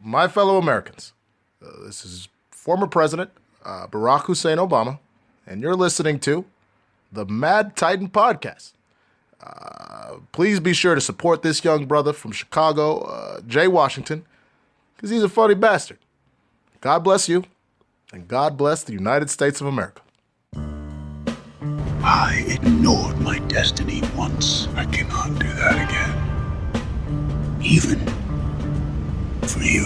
my fellow Americans, this is former President Barack Hussein Obama, and you're listening to the Mad Titan Podcast. Please be sure to support this young brother from Chicago, Jay Washington, because he's a funny bastard. God bless you, and God bless the United States of America. I ignored my destiny once. I cannot do that again. Even for you.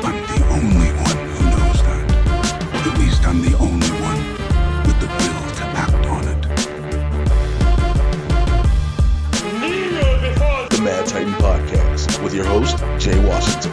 I'm the only one who knows that. At least I'm the only one with the will to act on it. The Mad Titan Podcast with your host, Jay Washington.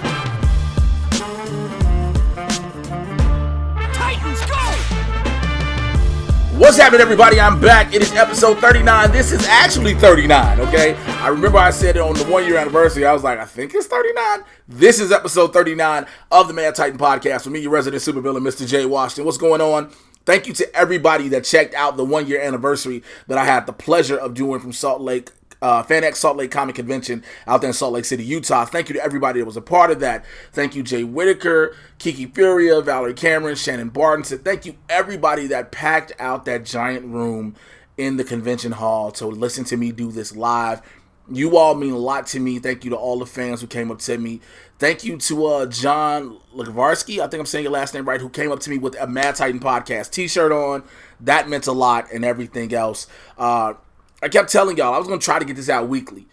What's happening, everybody? I'm back. It is episode 39. This is actually 39, okay? I remember I said it on the 1 year anniversary. I was like, I think it's 39. This is episode 39 of the Mad Titan Podcast with me, your resident supervillain, Mr. Jay Washington. What's going on? Thank you to everybody that checked out the 1 year anniversary that I had the pleasure of doing from Salt Lake, FanX Salt Lake Comic Convention out there in Salt Lake City, Utah. Thank you to everybody that was a part of that. Thank you, Jay Whitaker, Kiki Furia, Valerie Cameron, Shannon Barton. Thank you, everybody that packed out that giant room in the convention hall to listen to me do this live. You all mean a lot to me. Thank you to all the fans who came up to me. Thank you to John Levarsky, I think I'm saying your last name right, who came up to me with a Mad Titan Podcast t-shirt on. That meant a lot, and everything else. I kept telling y'all I was going to try to get this out weekly.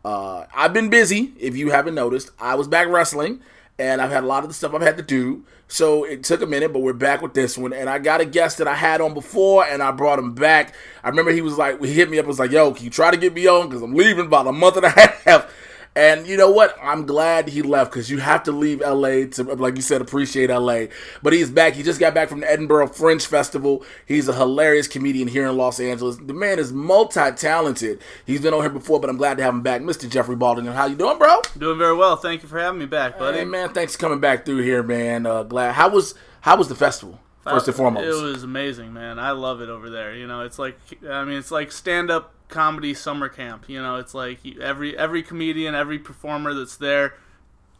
I've been busy, if you haven't noticed. I was back wrestling, and I've had a lot of the stuff I've had to do. So it took a minute, but we're back with this one. And I got a guest that I had on before, and I brought him back. I remember he was like, he hit me up and was like, yo, can you try to get me on? Because I'm leaving about a month and a half. And you know what? I'm glad he left, because you have to leave LA to, like you said, appreciate LA. But he's back. He just got back from the Edinburgh Fringe Festival. He's a hilarious comedian here in Los Angeles. The man is multi-talented. He's been on here before, but I'm glad to have him back. Mr. Jeffrey Baldinger, how you doing, bro? Doing very well. Thank you for having me back, buddy. Hey, man, thanks for coming back through here, man. Glad. How was the festival? First and foremost, it was amazing, man. I love it over there. You know, it's like stand-up comedy summer camp. You know, it's like every comedian, every performer that's there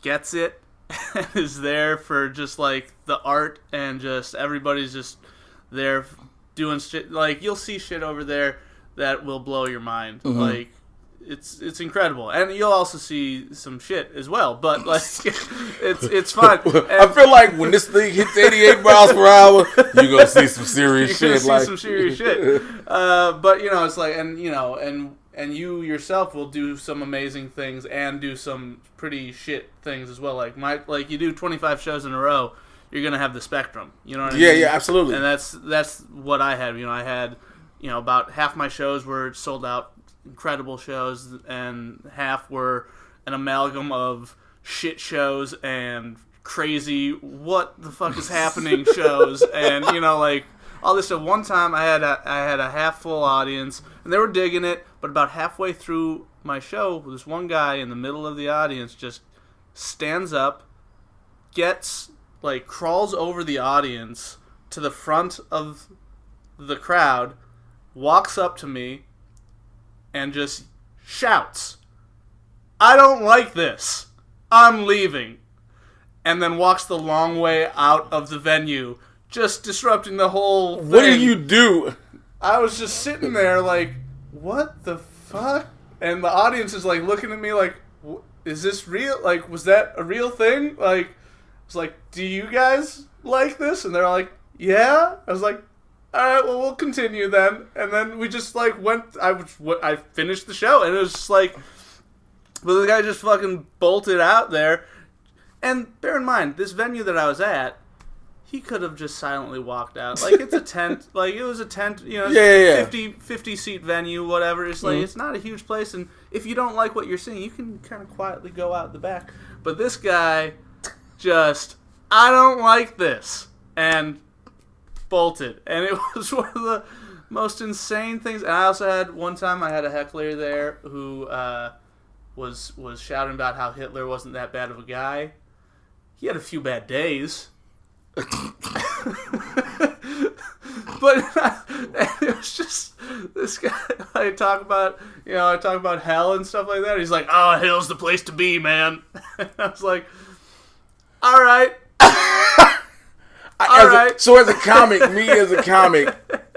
gets it and is there for just like the art, and just everybody's just there doing shit. Like, you'll see shit over there that will blow your mind. Mm-hmm. Like, it's incredible, and you'll also see some shit as well. But like, it's fun. I feel like when this thing hits 88 miles per hour, you're gonna see some serious shit. Some serious shit. But you know, it's like, and you know, and you yourself will do some amazing things and do some pretty shit things as well. Like you do 25 shows in a row, you're gonna have the spectrum. You know what I mean? Yeah, absolutely. And that's what I had. You know, I had, you know, about half my shows were sold out. Incredible shows, and half were an amalgam of shit shows and crazy what the fuck is happening shows, and you know, like all this stuff. One time I had a half full audience and they were digging it, but about halfway through my show, this one guy in the middle of the audience just stands up, crawls over the audience to the front of the crowd, walks up to me, and just shouts, "I don't like this. I'm leaving." And then walks the long way out of the venue, just disrupting the whole thing. What did you do? I was just sitting there like, what the fuck? And the audience is like looking at me like, is this real? Like, was that a real thing? Like, it's like, do you guys like this? And they're like, yeah. I was like, all right, well, we'll continue then. And then we just, like, I finished the show, and it was just like, well, the guy just fucking bolted out there. And bear in mind, this venue that I was at, he could have just silently walked out. Like, it's a tent. Like, it was a tent, you know, 50-seat venue, whatever. It's like, It's not a huge place, and if you don't like what you're seeing, you can kind of quietly go out the back. But this guy just, I don't like this. And bolted, and it was one of the most insane things. And I also had one time I had a heckler there who was shouting about how Hitler wasn't that bad of a guy. He had a few bad days. But it was just this guy. I talk about hell and stuff like that. He's like, "Oh, hell's the place to be, man." And I was like, "All right." So as a comic,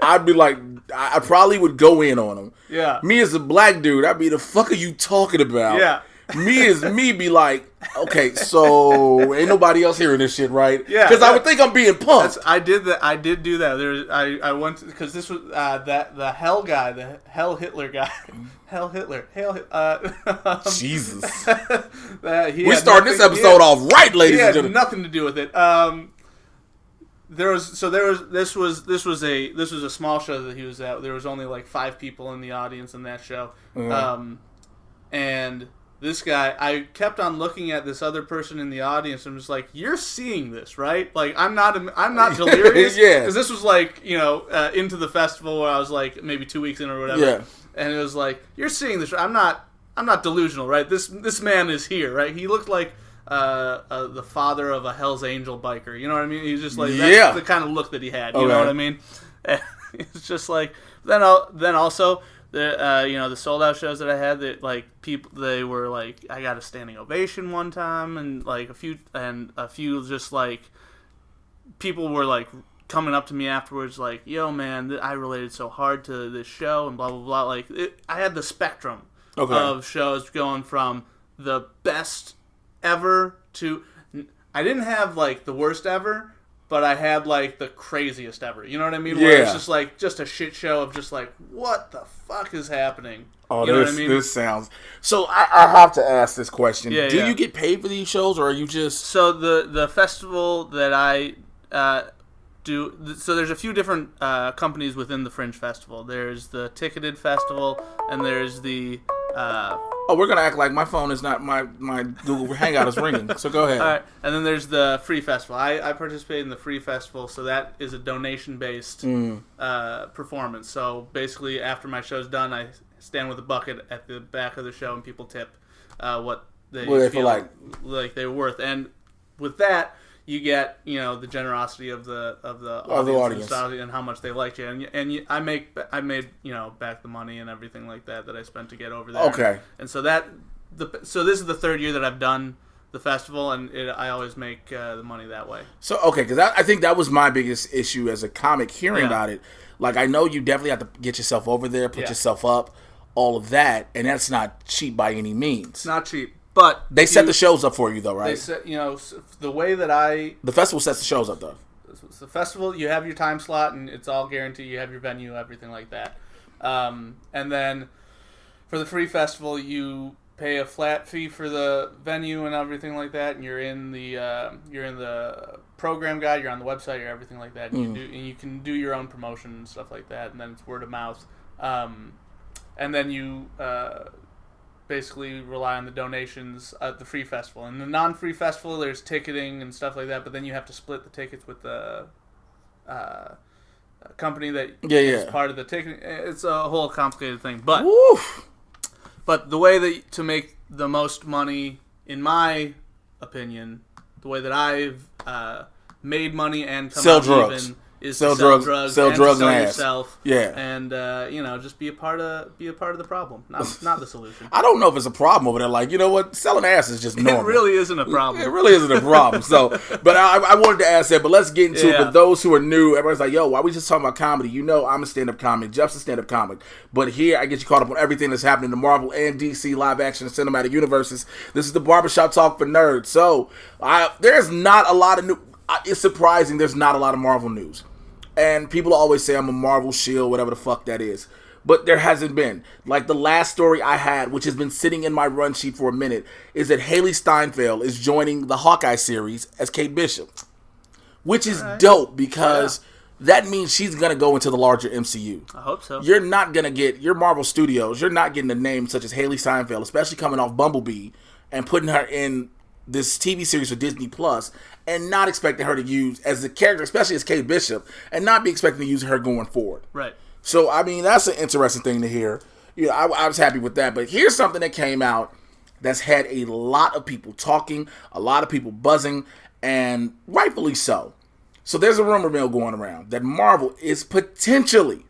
I'd be like, I probably would go in on him. Yeah. Me as a black dude, I'd be, the fuck are you talking about? Yeah. Me be like, okay, so ain't nobody else hearing this shit, right? Yeah. Because I would think I'm being punked. I did that. I did do that. I went because this was the Hell guy, the Hell Hitler guy, Hell Hitler, Jesus. We starting this episode off right, ladies and gentlemen. Nothing to do with it. This was a small show that he was at. There was only like 5 people in the audience in that show, and this guy, I kept on looking at this other person in the audience and was like, "You're seeing this, right? Like, I'm not delirious." Yeah. Because this was like, into the festival where I was like maybe 2 weeks in or whatever. Yeah. And it was like, "You're seeing this. I'm not delusional, right? This man is here, right? He looked like the father of a Hell's Angel biker. You know what I mean? He's just like, that's the kind of look that he had. You know what I mean? And it's just like, then also the sold out shows that I had, that like people, they were like, I got a standing ovation one time, and like a few just like people were like coming up to me afterwards like, "Yo man, I related so hard to this show," and blah blah blah. Like I had the spectrum of shows going from the best ever to, I didn't have like the worst ever, but I had like the craziest ever. You know what I mean? Where it's just like just a shit show of just like, what the fuck is happening? Oh, you know what I mean? This sounds. So I have to ask this question. Yeah, Do you get paid for these shows, or are you just? So the festival that I do. So there's a few different companies within the Fringe Festival. There's the ticketed festival, and there's the. We're gonna act like my phone is not my Google Hangout is ringing. So go ahead. All right, and then there's the free festival. I participate in the free festival, so that is a donation based performance. So basically, after my show's done, I stand with a bucket at the back of the show, and people tip what they feel like they're worth. And with that, you get the generosity of the audience and how much they liked you, and I made back the money and everything like that I spent to get over there. Okay. And so this is the 3rd year that I've done the festival, and I always make the money that way. So okay, because I think that was my biggest issue as a comic, hearing about it. Like, I know you definitely have to get yourself over there, put yourself up, all of that, and that's not cheap by any means. It's not cheap. But they set the shows up for you, though, right? They set, the way that the festival sets the shows up, though. The festival, you have your time slot, and it's all guaranteed. You have your venue, everything like that. And then for the free festival, you pay a flat fee for the venue and everything like that, and you're in the program guide, you're on the website, you're everything like that, and you can do your own promotion and stuff like that, and then it's word of mouth. And then you basically rely on the donations at the free festival. And the non-free festival, there's ticketing and stuff like that, but then you have to split the tickets with the company that is part of the ticketing. It's a whole complicated thing. But the way that to make the most money, in my opinion, the way that I've made money and come out even is sell drugs and sell yourself, and just be a part of the problem, not the solution. I don't know if it's a problem over there. Like, you know what, selling ass is just normal. It really isn't a problem. It really isn't a problem. So, but I wanted to ask that. But let's get into it. For those who are new, everybody's like, "Yo, why are we just talking about comedy?" I'm a stand-up comic. Jeff's a stand-up comic. But here, I get you caught up on everything that's happening in the Marvel and DC live action and cinematic universes. This is the barbershop talk for nerds. So, there's not a lot of new. It's surprising there's not a lot of Marvel news. And people always say I'm a Marvel shield, whatever the fuck that is. But there hasn't been. Like, the last story I had, which has been sitting in my run sheet for a minute, is that Haley Steinfeld is joining the Hawkeye series as Kate Bishop. Which is dope, because that means she's going to go into the larger MCU. I hope so. You're not going to get, your Marvel Studios, you're not getting a name such as Haley Steinfeld, especially coming off Bumblebee, and putting her in this TV series for Disney Plus, and not expecting her to use as the character, especially as Kate Bishop, and not be expecting to use her going forward. Right. So, I mean, that's an interesting thing to hear. I was happy with that. But here's something that came out that's had a lot of people talking, a lot of people buzzing, and rightfully so. So there's a rumor mill going around that Marvel is potentially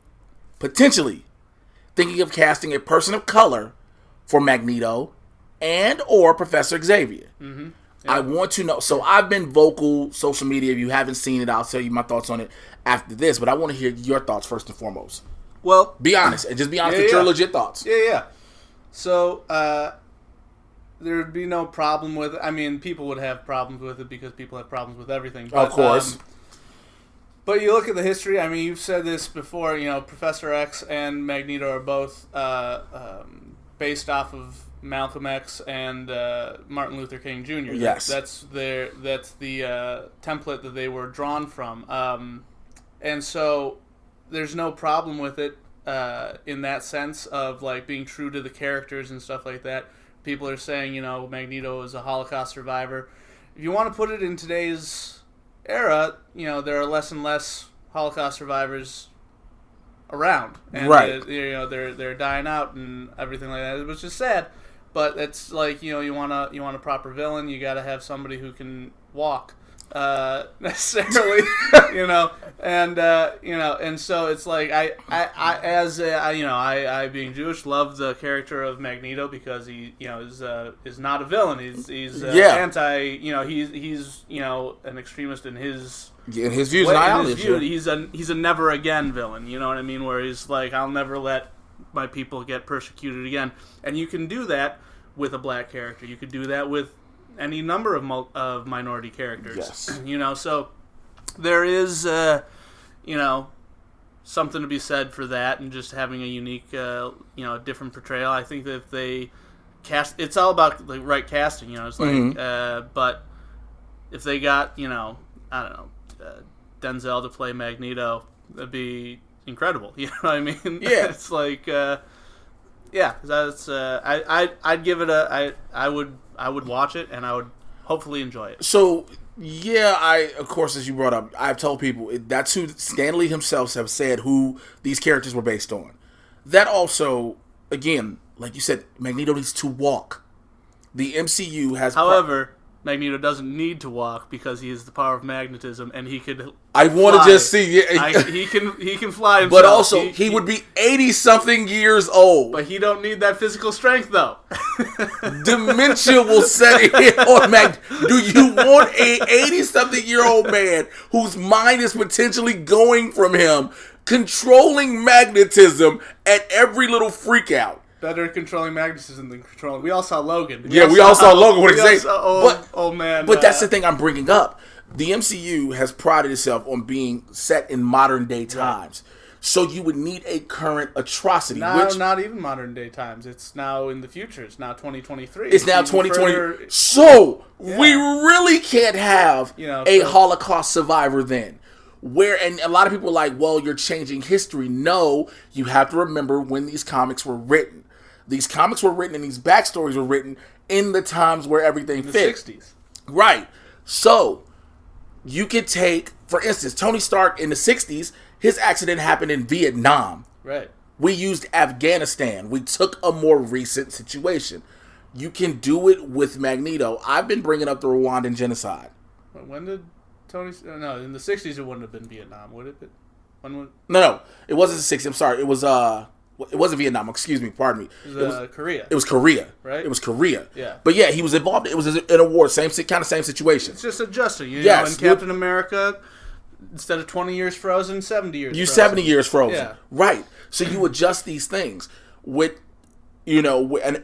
thinking of casting a person of color for Magneto and or Professor Xavier. Mm-hmm. Yep. I want to know. So I've been vocal, social media. If you haven't seen it, I'll tell you my thoughts on it after this. But I want to hear your thoughts first and foremost. Well, be honest and just be honest with your legit thoughts. Yeah. So there would be no problem with it. I mean, people would have problems with it because people have problems with everything. But, of course. But you look at the history. I mean, you've said this before. Professor X and Magneto are both based off of Malcolm X and Martin Luther King Jr. Yes, that's the template that they were drawn from, and so there's no problem with it in that sense of like being true to the characters and stuff like that. People are saying Magneto is a Holocaust survivor. If you want to put it in today's era, there are less and less Holocaust survivors around, and right? They're dying out and everything like that, which is sad. But it's like you want a proper villain. You got to have somebody who can walk, necessarily, and so it's like I being Jewish love the character of Magneto because he is not a villain. He's anti. He's an extremist in his views and ideology. He's a never again villain. You know what I mean? Where he's like, I'll never let my people get persecuted again. And you can do that with a black character. You could do that with any number of minority characters. Yes. So there is something to be said for that, and just having a unique different portrayal. I think that if they cast, it's all about the right casting. It's like but if they got I don't know, Denzel to play Magneto, that'd be incredible. You know what I mean? Yeah. It's like that's I'd give it I would watch it, and I would hopefully enjoy it. So of course, as you brought up, I've told people that's who Stan Lee himself have said who these characters were based on. That also, again, like you said, Magneto needs to walk. The MCU has, however, Magneto doesn't need to walk because he has the power of magnetism, and he could. I want to just see. He can fly himself. But also, he would be 80-something years old. But he don't need that physical strength, though. Dementia will set in on Do you want a 80-something-year-old man whose mind is potentially going from him, controlling magnetism at every little freak out? Better controlling magnetism than controlling. We all saw Logan. We all saw Logan. What he say? Old man. But that's the thing I'm bringing up. The MCU has prided itself on being set in modern day times. Right. So you would need a current atrocity. Not even modern day times. It's now in the future. It's now 2023. It's now 2020. So we really can't have a Holocaust survivor then. And a lot of people are like, well, you're changing history. No, you have to remember when these comics were written. These comics were written and these backstories were written in the times where everything fit. The 60s. Right. So you could take, for instance, Tony Stark in the 60s, his accident happened in Vietnam. Right. We used Afghanistan. We took a more recent situation. You can do it with Magneto. I've been bringing up the Rwandan genocide. When did Tony... No, in the 60s it wouldn't have been Vietnam, would it? No. It wasn't the 60s. I'm sorry. It wasn't Vietnam. Excuse me. Pardon me. It was Korea. It was Korea. Right? It was Korea. Yeah. But yeah, he was involved. It was in a war. Same situation. It's just adjusting. Know, in Captain America, instead of 20 years frozen, 70 years frozen. 70 years frozen. Yeah. Right. So you adjust these things. And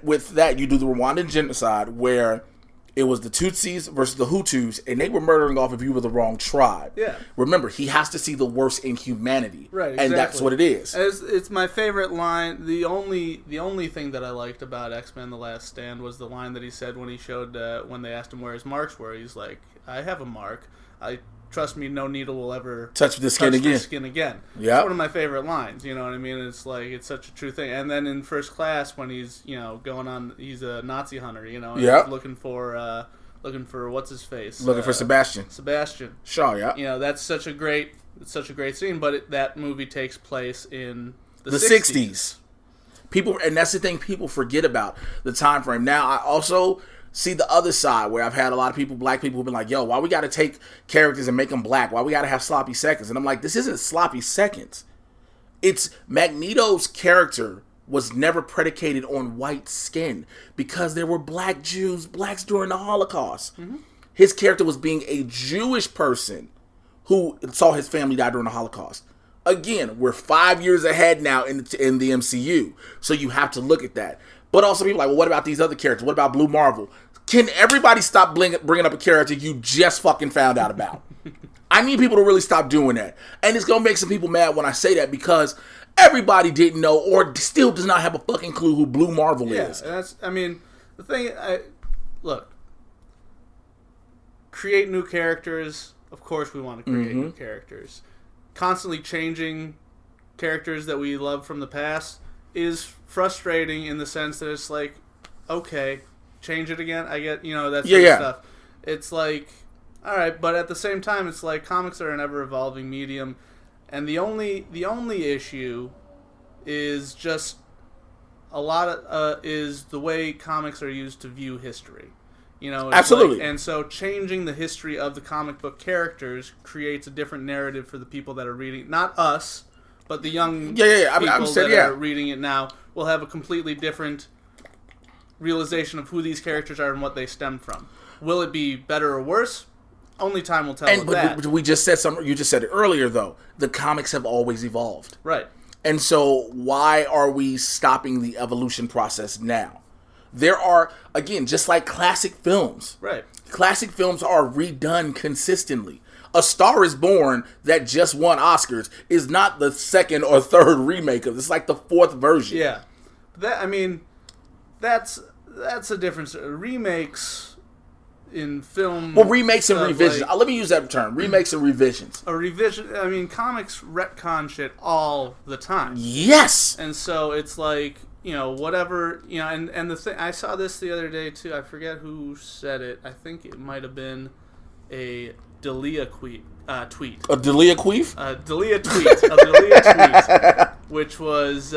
with that, you do the Rwandan genocide where it was the Tutsis versus the Hutus, and they were murdering off if you were the wrong tribe. Yeah. Remember, he has to see the worst in humanity. Right, exactly. And that's what it is. It's my favorite line. The only thing that I liked about X-Men The Last Stand was the line that he said when he showed, when they asked him where his marks were. He's like, I have a mark. Trust me, no needle will ever touch the skin again. Yeah. It's one of my favorite lines. You know what I mean? It's like, it's such a true thing. And then in First Class, when he's going on, he's a Nazi hunter. And looking for what's his face? Looking for Sebastian. Shaw. Yeah. That's such a great scene. But that movie takes place in the 60s. People, and that's the thing people forget about the time frame. Now, I also see the other side where I've had a lot of people, black people, who've been like, yo, why we got to take characters and make them black? Why we got to have sloppy seconds? And I'm like, this isn't sloppy seconds. It's Magneto's character was never predicated on white skin because there were blacks during the Holocaust. Mm-hmm. His character was being a Jewish person who saw his family die during the Holocaust. Again, we're 5 years ahead now in the MCU, so you have to look at that. But also people are like, well, what about these other characters? What about Blue Marvel? Can everybody stop bringing up a character you just fucking found out about? I need people to really stop doing that. And it's going to make some people mad when I say that because everybody didn't know or still does not have a fucking clue who Blue Marvel is. Yeah, the thing, look, create new characters. Of course we want to create new characters. Constantly changing characters that we love from the past is frustrating in the sense that it's like, okay, change it again. I get, that sort of stuff. It's like, all right, but at the same time, it's like comics are an ever-evolving medium, and the only issue is just a lot of is the way comics are used to view history. Absolutely. And so changing the history of the comic book characters creates a different narrative for the people that are reading. Not us, but the young people that are reading it now will have a completely different realization of who these characters are and what they stem from. Will it be better or worse? Only time will tell. But we just said something. You just said it earlier, though. The comics have always evolved. Right. And so why are we stopping the evolution process now? There are, again, just like classic films. Right. Classic films are redone consistently. A Star is Born that just won Oscars is not the second or third remake of it. It's like the fourth version. Yeah. That's a difference. Remakes in film... Well, remakes and revisions. Let me use that term. Remakes and revisions. A revision... comics retcon shit all the time. Yes! And so it's like... whatever, and the thing, I saw this the other day too, I forget who said it, I think it might have been a Delia tweet. A Delia queef? A Delia tweet, which was,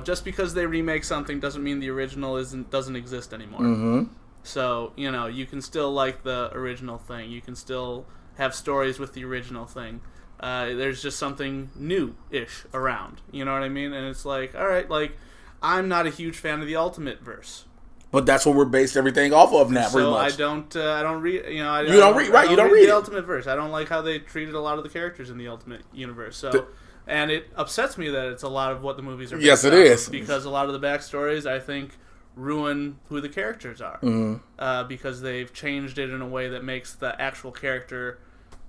just because they remake something doesn't mean the original doesn't exist anymore. Mm-hmm. So, you can still like the original thing, you can still have stories with the original thing. There's just something new-ish around, you know what I mean? And it's like, all right, like, I'm not a huge fan of the Ultimate Verse, but that's what we're based everything off of now. So pretty much. I don't read. You don't read the Ultimate Verse. I don't like how they treated a lot of the characters in the Ultimate Universe. So, and it upsets me that it's a lot of what the movies are. Yes, it is, because a lot of the backstories I think ruin who the characters are, because they've changed it in a way that makes the actual character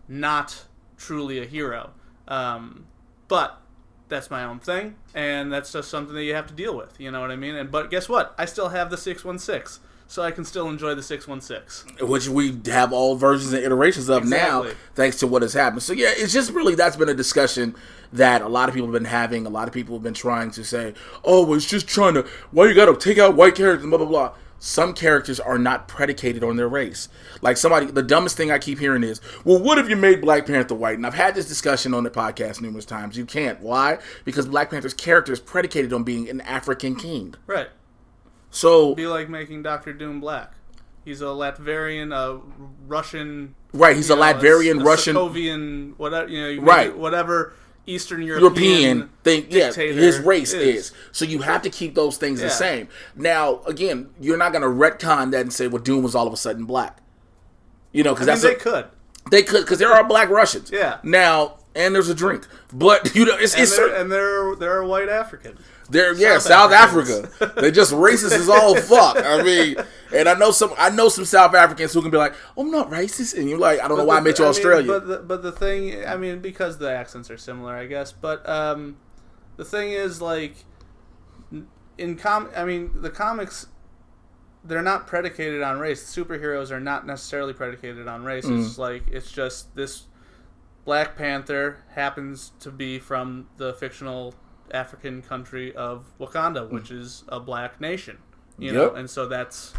not truly a hero. But that's my own thing, and that's just something that you have to deal with, you know what I mean? But guess what? I still have the 616, so I can still enjoy the 616. Which we have all versions and iterations of now, thanks to what has happened. So yeah, it's just really, that's been a discussion that a lot of people have been having. A lot of people have been trying to say, oh, it's just trying to, why you gotta take out white characters, blah, blah, blah. Some characters are not predicated on their race. Like the dumbest thing I keep hearing is, well, what if you made Black Panther white? And I've had this discussion on the podcast numerous times. You can't. Why? Because Black Panther's character is predicated on being an African king. Right. So... It'd be like making Dr. Doom black. He's a Latvian, Russian... Right, he's a Latvian, Russian... Sokovian, whatever, whatever... Eastern European thing, his race is. So you have to keep those things the same. Now, again, you're not going to retcon that and say, well, Doom was all of a sudden black. Because they could. They could, because there are black Russians. Yeah. Now, and there's a drink. But, there are white Africans. South Africa. They're just racist as all fuck. I mean, and I know some South Africans who can be like, oh, I'm not racist, and you're like, I don't know why I made you Australian. But the thing, because the accents are similar, I guess. But the thing is, like, the comics, they're not predicated on race. Superheroes are not necessarily predicated on race. It's just this Black Panther happens to be from the fictional African country of Wakanda, which is a black nation, you know, and so that's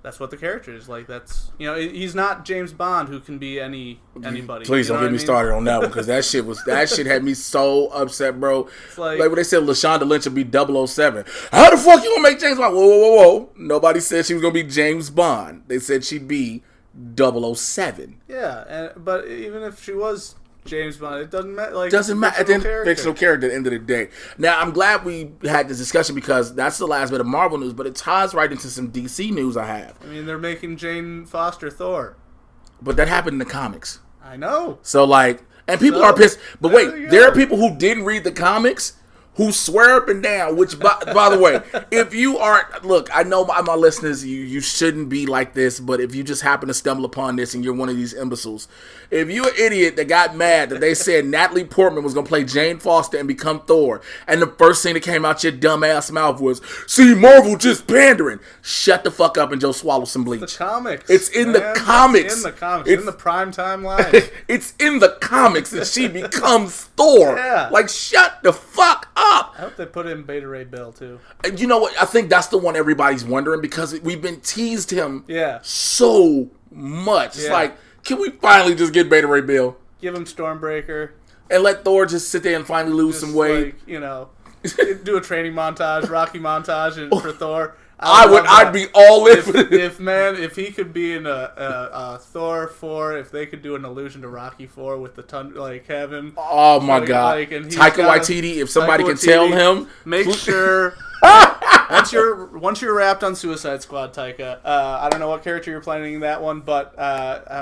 that's what the character is. Like, that's, he's not James Bond who can be anybody. Please don't get me started on that one, because that shit had me so upset, bro. It's like when they said LaShonda Lynch would be 007. How the fuck you gonna make James Bond? Whoa. Nobody said she was gonna be James Bond. They said she'd be 007. Yeah, but even if she was James Bond, it doesn't matter. Like, doesn't matter. Fictional character at the end of the day. Now, I'm glad we had this discussion, because that's the last bit of Marvel news, but it ties right into some DC news I have. I mean, they're making Jane Foster Thor. But that happened in the comics. I know. So, and people are pissed. But wait, there are people who didn't read the comics who swear up and down, which, by the way, if you aren't, look, I know my listeners, you shouldn't be like this, but if you just happen to stumble upon this and you're one of these imbeciles, if you're an idiot that got mad that they said Natalie Portman was going to play Jane Foster and become Thor, and the first thing that came out your dumb ass mouth was, see, Marvel just pandering. Shut the fuck up and go swallow some bleach. It's the comics. It's in the comics. It's in the comics. It's in the primetime line. It's in the comics that she becomes Thor. Yeah. Like, shut the fuck up. I hope they put in Beta Ray Bill, too. You know what? I think that's the one everybody's wondering, because we've been teased him so much. It's like, can we finally just get Beta Ray Bill? Give him Stormbreaker. And let Thor just sit there and finally lose some weight. Like, do a training montage, Rocky montage for Thor. I'd be all in for this. If he could be in a Thor 4, if they could do an allusion to Rocky 4 with the have him. Oh my God. And Taika Waititi, if somebody can tell him. Make sure, once you're wrapped on Suicide Squad, Taika, I don't know what character you're playing in that one, but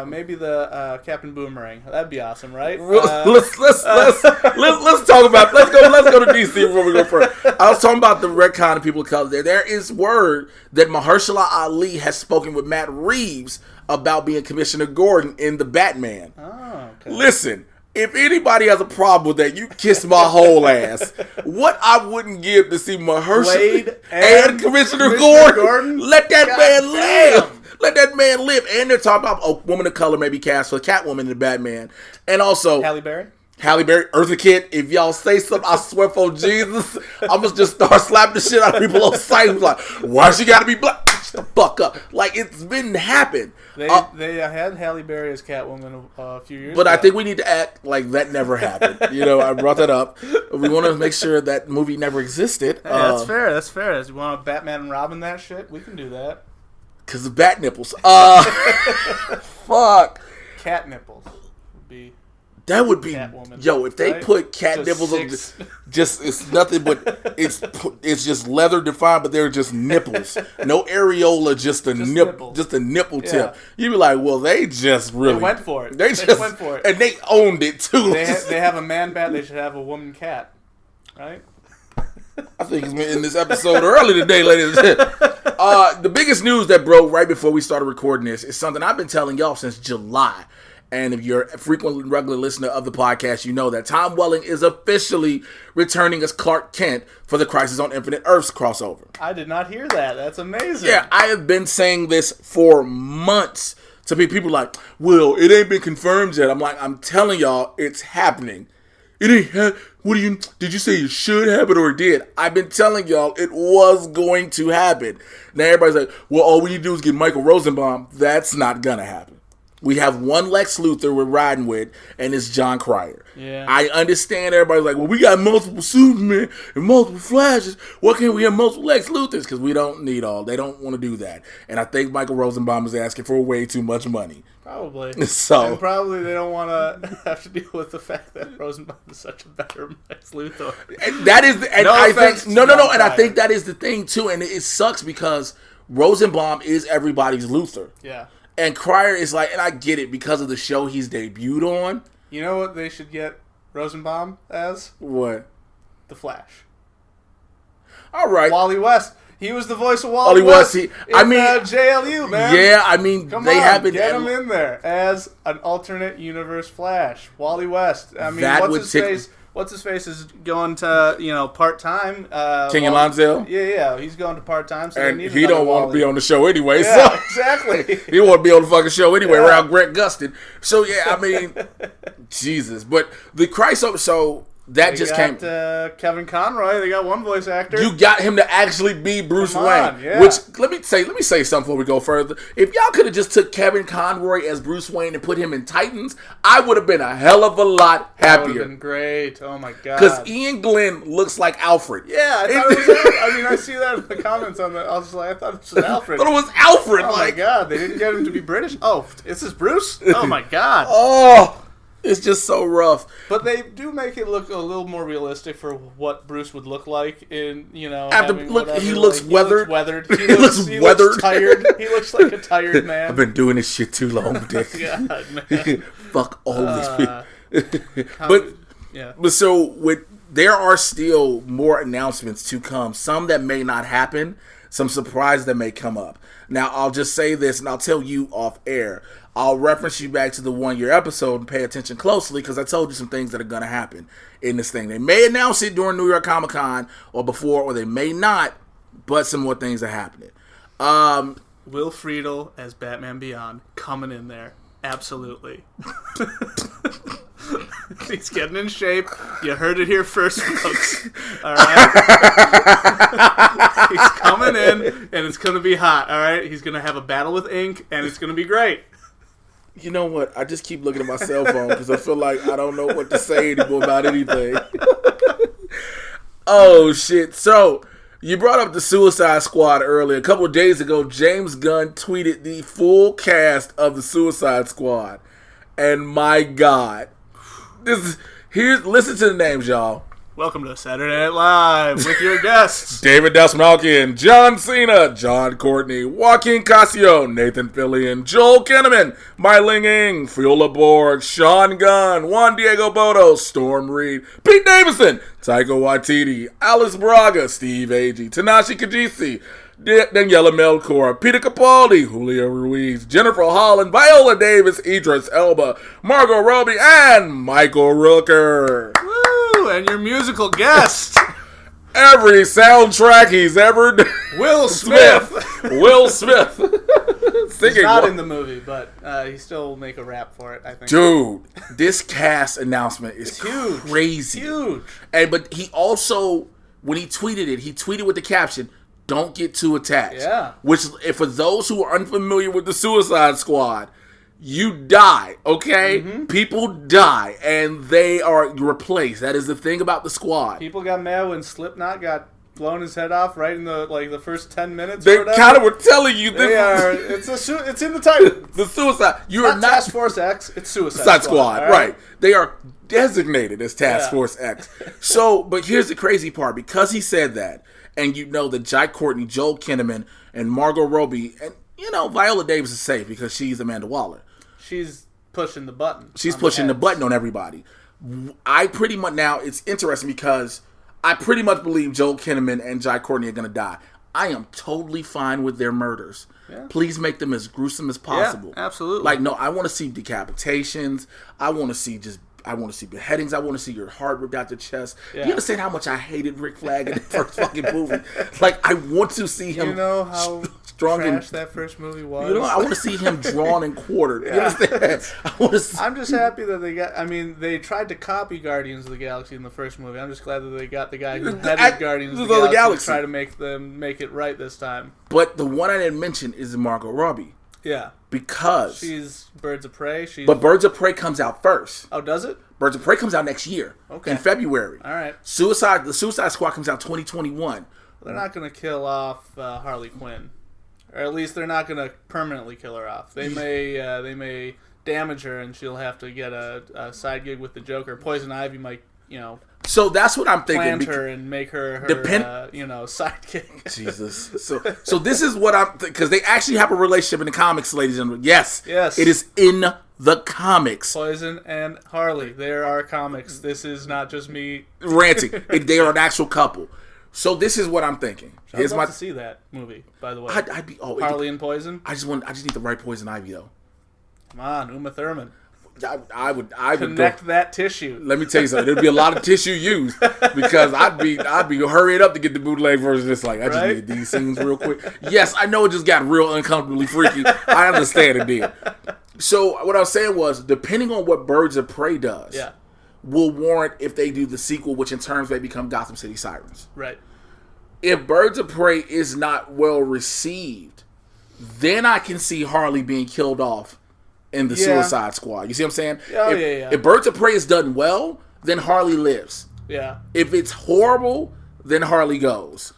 maybe the Captain Boomerang. That'd be awesome, right? Let's talk about, let's go to DC before we go further. I was talking about the retcon of people of color there. There is word that Mahershala Ali has spoken with Matt Reeves about being Commissioner Gordon in the Batman. Oh, okay. Listen, if anybody has a problem with that, you kiss my whole ass. What I wouldn't give to see Mahershala and Commissioner Gordon. Let that man live. Let that man live. And they're talking about a woman of color maybe cast for Catwoman in the Batman. And also Halle Berry, Eartha Kitt, if y'all say something, I swear for Jesus, I'm going to just start slapping the shit out of people on site. Like, why she got to be black? Shut the fuck up. Like, it's been happening. They had Halle Berry as Catwoman a few years ago. But I think we need to act like that never happened. I brought that up. We want to make sure that movie never existed. Hey, that's fair. That's fair. You want Batman and Robin that shit? We can do that. Because of bat nipples. Fuck. Cat nipples would be... That would be, Catwoman, yo, if they put cat nipples on, it's nothing but, it's just leather defined, but they're just nipples. No areola, just a nipple tip. Yeah. You'd be like, well, they just really. They went for it. They went for it. And they owned it, too. They have a man bat, they should have a woman cat. Right? I think it's been in this episode early today, ladies and gentlemen. The biggest news that broke right before we started recording this is something I've been telling y'all since July. And if you're a frequent regular listener of the podcast, you know that Tom Welling is officially returning as Clark Kent for the Crisis on Infinite Earths crossover. I did not hear that. That's amazing. Yeah, I have been saying this for months to people like, well, it ain't been confirmed yet. I'm like, I'm telling y'all, it's happening. It ain't did you say it should happen or it did? I've been telling y'all it was going to happen. Now everybody's like, well, all we need to do is get Michael Rosenbaum. That's not going to happen. We have one Lex Luthor we're riding with, and it's John Cryer. Yeah. I understand everybody's like, well, we got multiple Superman and multiple Flashes. Why can't we have multiple Lex Luthors? Because we don't need all. They don't want to do that. And I think Michael Rosenbaum is asking for way too much money. Probably. So, and probably they don't want to have to deal with the fact that Rosenbaum is such a better Lex Luthor. And that is, and no I think, no, and I Cryer. think that is the thing too. And it sucks because Rosenbaum is everybody's Luthor. Yeah. And Cryer is like, and I get it because of the show he's debuted on. You know what they should get Rosenbaum as? What? The Flash. All right. Wally West. He was the voice of Wally West. JLU, man. Yeah, I mean, they haven't get him in there as an alternate universe Flash. Wally West. I mean, what's his face is going to part time. King Alonzo. Yeah, he's going to part time. So and he don't want to be on the show anyway. Yeah, so exactly. He don't want to be on the fucking show anyway. Around Greg Gustin. So yeah, I mean, Jesus. But the Christ. So That just came. Kevin Conroy. They got one voice actor. You got him to actually be Bruce Come Wayne. on, yeah. Which let me say something before we go further. If y'all could have just took Kevin Conroy as Bruce Wayne and put him in Titans, I would have been a hell of a lot happier. That would have been great. Oh my god. Because Ian Glenn looks like Alfred. Yeah, I thought it was. I mean, I see that in the comments on the. I was like, I thought this was Alfred. I thought it was Alfred. Oh my god, they didn't get him to be British. Oh, this is Bruce. Oh my god. Oh. It's just so rough. But they do make it look a little more realistic for what Bruce would look like in, he looks weathered. He looks tired. He looks like a tired man. I've been doing this shit too long, Dick. God, man. Fuck all these people. But so there are still more announcements to come. Some that may not happen. Some surprises that may come up. Now, I'll just say this, and I'll tell you off air. I'll reference you back to the 1 year episode and pay attention closely because I told you some things that are going to happen in this thing. They may announce it during New York Comic Con or before, or they may not, but some more things are happening. Will Friedle as Batman Beyond coming in there. Absolutely. He's getting in shape. You heard it here first, folks. All right? He's coming in, and it's going to be hot, all right? He's going to have a battle with ink, and it's going to be great. You know what? I just keep looking at my cell phone because I feel like I don't know what to say anymore about anything. Oh, shit. So, you brought up the Suicide Squad earlier. A couple of days ago, James Gunn tweeted the full cast of the Suicide Squad. And my God. Listen to the names, y'all. Welcome to Saturday Night Live with your guests. David Dastmalchian, John Cena, John Courtney, Joaquin Casio, Nathan Fillion, Joel Kinnaman, Mai Ling Ying, Fiona Borg, Sean Gunn, Juan Diego Bodo, Storm Reed, Pete Davidson, Taika Waititi, Alice Braga, Steve Agee, Tanashi Kijisi, Daniela Melchior, Peter Capaldi, Julio Ruiz, Jennifer Holland, Viola Davis, Idris Elba, Margot Robbie, and Michael Rooker. Woo! And your musical guest. Every soundtrack he's ever done. Will Smith. Will Smith. He's not in the movie, but he still will make a rap for it, I think. Dude, this cast announcement is huge. Crazy. Huge. But he also, when he tweeted with the caption, "Don't get too attached." Yeah. Which, for those who are unfamiliar with the Suicide Squad, you die, okay? Mm-hmm. People die, and they are replaced. That is the thing about the squad. People got mad when Slipknot got blown his head off right in the first 10 minutes. They kind of were telling you this. It's in the title. The Suicide. You are not Task Force X. It's Suicide Squad. Right. They are designated as Task Force X. So, but here's the crazy part. Because he said that, and you know that Jai Courtney, Joel Kinnaman, and Margot Robbie, and Viola Davis is safe because she's Amanda Waller. She's pushing the button. She's pushing the button on everybody. I pretty much, now it's interesting because I pretty much believe Joel Kinnaman and Jai Courtney are going to die. I am totally fine with their murders. Yeah. Please make them as gruesome as possible. Yeah, absolutely. Like, no, I want to see decapitations. I want to see beheadings. I want to see your heart ripped out the chest. Yeah. You understand how much I hated Rick Flag in the first fucking movie? Like, I want to see him. You know how trash that first movie was? I want to see him drawn and quartered. You understand? I'm just happy that they got. I mean, they tried to copy Guardians of the Galaxy in the first movie. I'm just glad that they got the guy who headed Guardians of the Galaxy to try to make it right this time. But the one I didn't mention is Margot Robbie. Yeah. Because she's Birds of Prey. But Birds of Prey comes out first. Oh, does it? Birds of Prey comes out next year. Okay. In February. All right. The Suicide Squad comes out 2021. Well, they're not going to kill off Harley Quinn. Or at least they're not going to permanently kill her off. They may damage her and she'll have to get a side gig with the Joker. Poison Ivy might, So that's what I'm thinking. Plant her and make her sidekick. Jesus. So this is what I'm because they actually have a relationship in the comics, ladies and gentlemen. Yes. It is in the comics. Poison and Harley. There are comics. This is not just me ranting. They are an actual couple. So this is what I'm thinking. I'd love to see that movie, by the way. I'd be Harley and Poison. I just need the right Poison Ivy though. Come on, Uma Thurman. I would connect that tissue. Let me tell you something. There'd be a lot of tissue used because I'd be hurrying up to get the bootleg version. Just like I just need these scenes real quick. Yes, I know it just got real uncomfortably freaky. I understand it did. So what I was saying was, depending on what Birds of Prey does, will warrant if they do the sequel, which in terms may become Gotham City Sirens. Right. If Birds of Prey is not well received, then I can see Harley being killed off in the Suicide Squad. You see what I'm saying? Oh, If Birds of Prey is done well, then Harley lives. Yeah. If it's horrible, then Harley goes.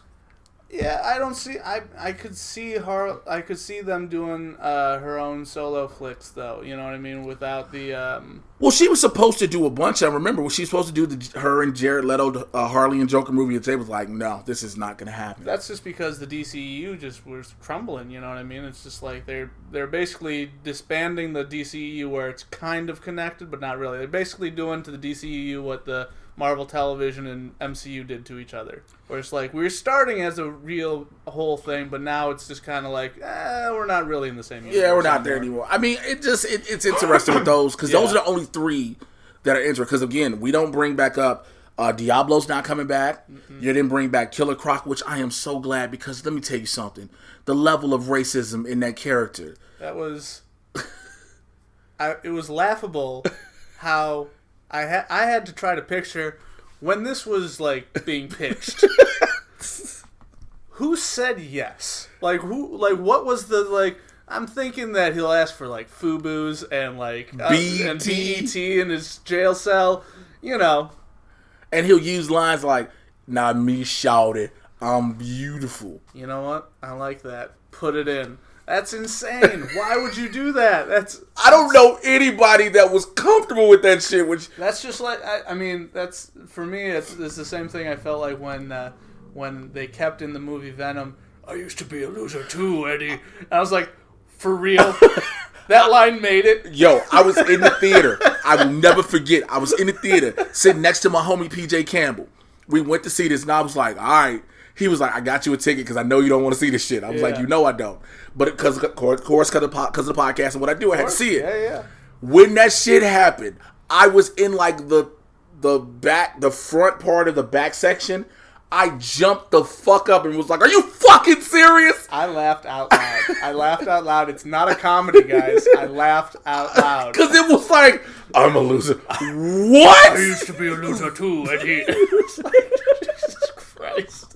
Yeah, I don't see. I could see her. I could see them doing her own solo flicks, though. You know what I mean? Without the. Well, she was supposed to do a bunch. I remember when she was supposed to do her and Jared Leto Harley and Joker movie. And they was like, no, this is not going to happen. That's just because the DCEU just was crumbling. You know what I mean? It's just like they're basically disbanding the DCEU where it's kind of connected, but not really. They're basically doing to the DCEU what the Marvel Television and MCU did to each other. Where it's like, we're starting as a real whole thing, but now it's just kind of like, we're not really in the same universe. Yeah, we're not there anymore. I mean, it's interesting with those, because those are the only three that are interesting. Because, again, we don't bring back up Diablo's not coming back. You didn't bring back Killer Croc, which I am so glad, because let me tell you something. The level of racism in that character. That was... it was laughable how... I had to try to picture when this was like being pitched. Who said yes? Like who? Like what was the like? I'm thinking that he'll ask for like FUBUs and like and BET in his jail cell, you know. And he'll use lines like, "Not me, shouted, I'm beautiful." You know what? I like that. Put it in. That's insane. Why would you do that? I don't know anybody that was comfortable with that shit. That's just like I mean, that's for me. It's the same thing I felt like when they kept in the movie Venom. I used to be a loser too, Eddie. And I was like, for real. That line made it. Yo, I was in the theater. I will never forget. I was in the theater sitting next to my homie PJ Campbell. We went to see this, and I was like, all right. He was like, I got you a ticket because I know you don't want to see this shit. I was like, you know I don't. But because of the podcast and what I do, I had to see it. Yeah. When that shit happened, I was in like the front part of the back section. I jumped the fuck up and was like, are you fucking serious? I laughed out loud. It's not a comedy, guys. I laughed out loud. Because it was like, I'm a loser. What? I used to be a loser too, Eddie. Jesus Christ.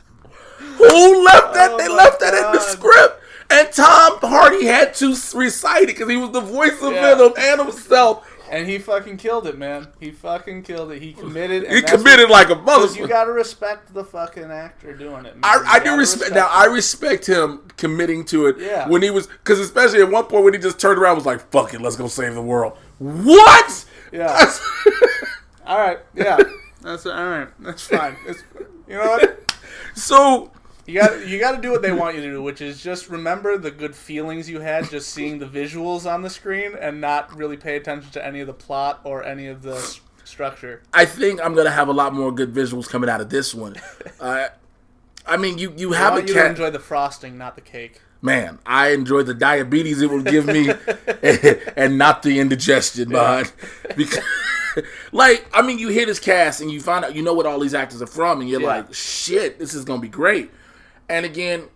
Who left that? They left that in the script. And Tom Hardy had to recite it because he was the voice of Venom and himself. And he fucking killed it, man. He fucking killed it. He committed. He committed like a motherfucker. You gotta respect the fucking actor doing it, man. I do respect. Now, I respect him committing to it. Yeah. When he was, because especially at one point when he just turned around and was like, fuck it, let's go save the world. What? Yeah. All right. Yeah. That's all right. That's fine. You know what? So... You got to do what they want you to do, which is just remember the good feelings you had just seeing the visuals on the screen and not really pay attention to any of the plot or any of the structure. I think I'm going to have a lot more good visuals coming out of this one. I mean, you have a cat. You enjoy the frosting, not the cake. Man, I enjoy the diabetes it will give me and not the indigestion, bud. Because, like, I mean, you hear this cast and you find out, you know what all these actors are from, and you're like, shit, this is going to be great. And again,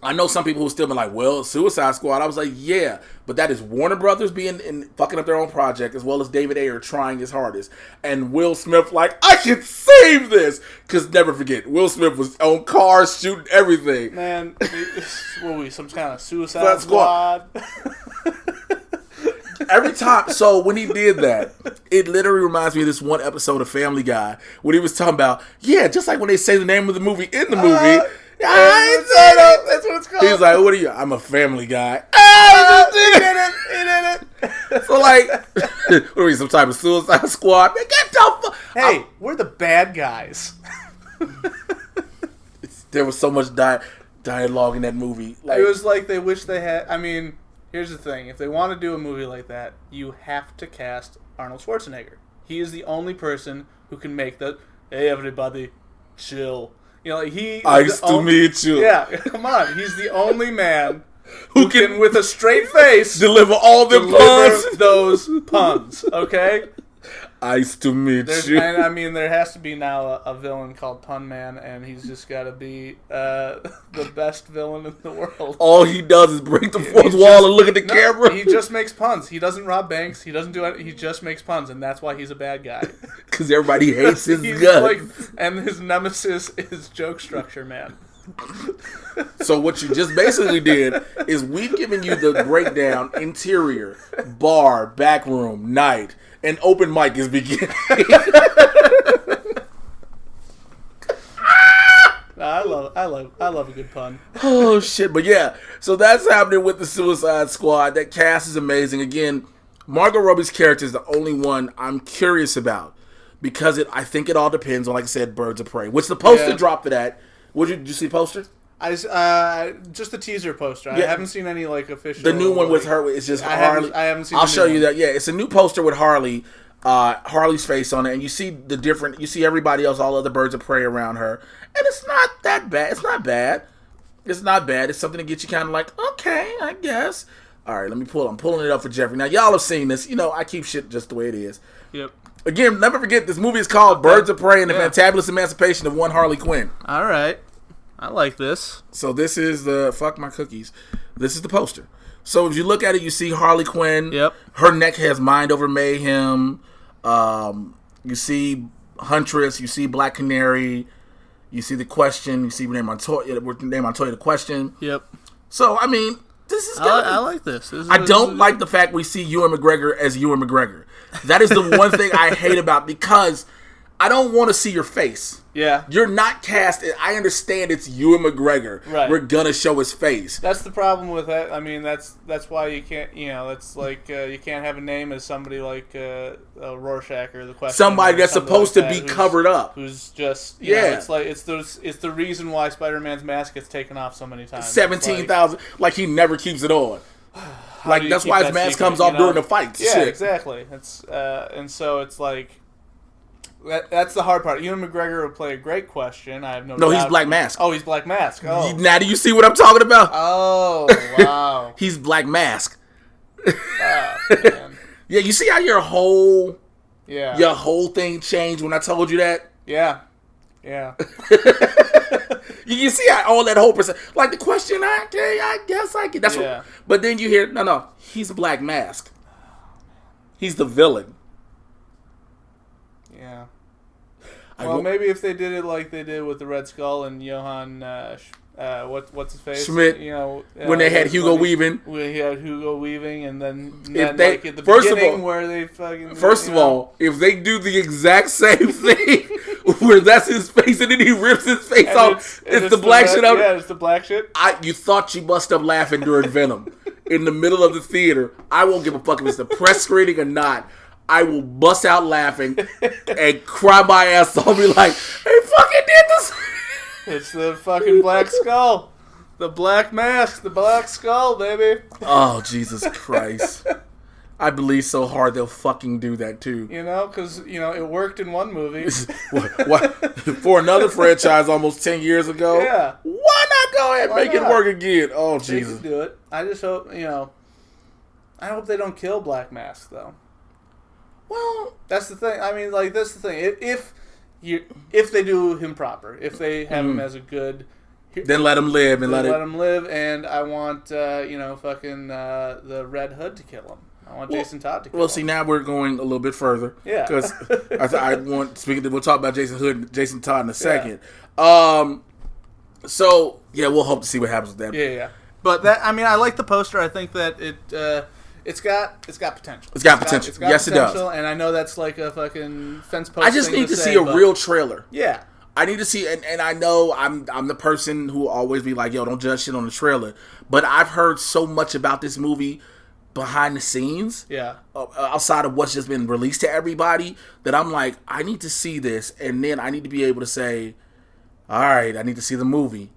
I know some people who still been like, well, Suicide Squad. I was like, yeah, but that is Warner Brothers being and fucking up their own project, as well as David Ayer trying his hardest. And Will Smith like, I can save this. Because never forget, Will Smith was on cars shooting everything. Man, what were we, some kind of Suicide Squad? Every time, so when he did that, it literally reminds me of this one episode of Family Guy when he was talking about, just like when they say the name of the movie in the movie. That's what it's called. He's like, what are you? I'm a family guy. He did it. So like, what are we, some type of Suicide Squad? Man, get the fuck. Hey, we're the bad guys. There was so much dialogue in that movie. Like, it was like they wish they had. I mean, here's the thing: if they want to do a movie like that, you have to cast Arnold Schwarzenegger. He is the only person who can make the "Hey, everybody, chill." You know, like Nice to meet you. Yeah, come on. He's the only man who can, with a straight face, deliver all the puns. Those puns, okay? Nice to meet you. And I mean, there has to be now a villain called Pun Man, and he's just got to be the best villain in the world. All he does is break the fourth wall and look at the camera. He just makes puns. He doesn't rob banks. He doesn't do it. He just makes puns, and that's why he's a bad guy. Because everybody hates his guts. And his nemesis is Joke Structure Man. So what you just basically did is we've given you the breakdown: interior, bar, back room, night, and open mic is beginning. I love a good pun. Oh shit! But yeah, so that's happening with the Suicide Squad. That cast is amazing. Again, Margot Robbie's character is the only one I'm curious about because I think it all depends on, like I said, Birds of Prey, which the poster dropped for that. Did you see the poster? Just the teaser poster. I haven't seen any official. The new one with her is just Harley. I haven't seen. I'll show you that. Yeah, it's a new poster with Harley, Harley's face on it, and you see the different. You see everybody else, all other Birds of Prey around her, and it's not that bad. It's not bad. It's not bad. It's something to get you kind of like, okay, I guess. All right, let me pull. I'm pulling it up for Jeffrey. Now y'all have seen this. You know, I keep shit just the way it is. Yep. Again, never forget this movie is called Birds of Prey and the Fantabulous Emancipation of One Harley Quinn. All right. I like this. So this is the fuck my cookies. This is the poster. So if you look at it, you see Harley Quinn. Yep. Her neck has Mind Over Mayhem. You see Huntress. You see Black Canary. You see the Question. You see Renee Montoya. The Question. Yep. So I mean, this is. I like this. I don't like the fact we see Ewan McGregor as Ewan McGregor. That is the one thing I hate about because I don't want to see your face. Yeah. You're not cast. I understand it's Ewan McGregor. Right. We're going to show his face. That's the problem with that. I mean, that's why you can't, that's like, you can't have a name as somebody like Rorschach or the Question. Somebody that's supposed like to be covered up. Who's just, it's like, it's the reason why Spider-Man's mask gets taken off so many times. 17,000. Like he never keeps it on. Like that's why his mask comes off during the fights. Yeah, shit. Exactly. It's and so it's like that's the hard part. Ewan McGregor would play a great Question. I have no. No, doubt. he's Black Mask. Oh, he's Black Mask. Oh, now do you see what I'm talking about? Oh, wow. He's Black Mask. Man. Yeah, you see how your whole thing changed when I told you that? Yeah. Yeah. You see how all that whole percent, like the Question, I guess I can. That's what. But then you hear, no, he's a Black Mask. He's the villain. Yeah. Well, maybe if they did it like they did with the Red Skull and Johann, what's his face? Schmidt. When they had Hugo Weaving. When he had Hugo Weaving, and then they, like at the first beginning of all, where they fucking. First of all, if they do the exact same thing, where that's his face and then he rips his face off, it's the black shit of it. Yeah, it's the black shit. You thought you bust up laughing during Venom in the middle of the theater. I won't give a fuck if it's a press screening or not. I will bust out laughing and cry my ass off. Be like, they fucking did this. It's the fucking Black Skull. The Black Mask. The Black Skull, baby. Oh, Jesus Christ. I believe so hard they'll fucking do that too. Because, it worked in one movie. what? For another franchise almost 10 years ago? Yeah. Why not go ahead and make it work again? Oh, Jesus. They can do it. I just hope, I hope they don't kill Black Mask, though. Well, that's the thing. I mean, that's the thing. If they do him proper, if they have him as a good, then let him live and let him live. And I want fucking the Red Hood to kill him. I want Jason Todd to kill him. Well, see, now we're going a little bit further. Yeah, because I want we'll talk about Jason Todd in a second. Yeah. So yeah, we'll hope to see what happens with that. Yeah. But that, I mean, I like the poster. I think that it's got potential. It's got potential. Yes, potential, it does. And I know that's like a fucking fence post. I just need to see a real trailer. Yeah. I need to see, and I know I'm the person who will always be like, yo, don't judge shit on the trailer. But I've heard so much about this movie behind the scenes, outside of what's just been released to everybody, that I'm like, I need to see this, and then I need to be able to say, all right, I need to see the movie.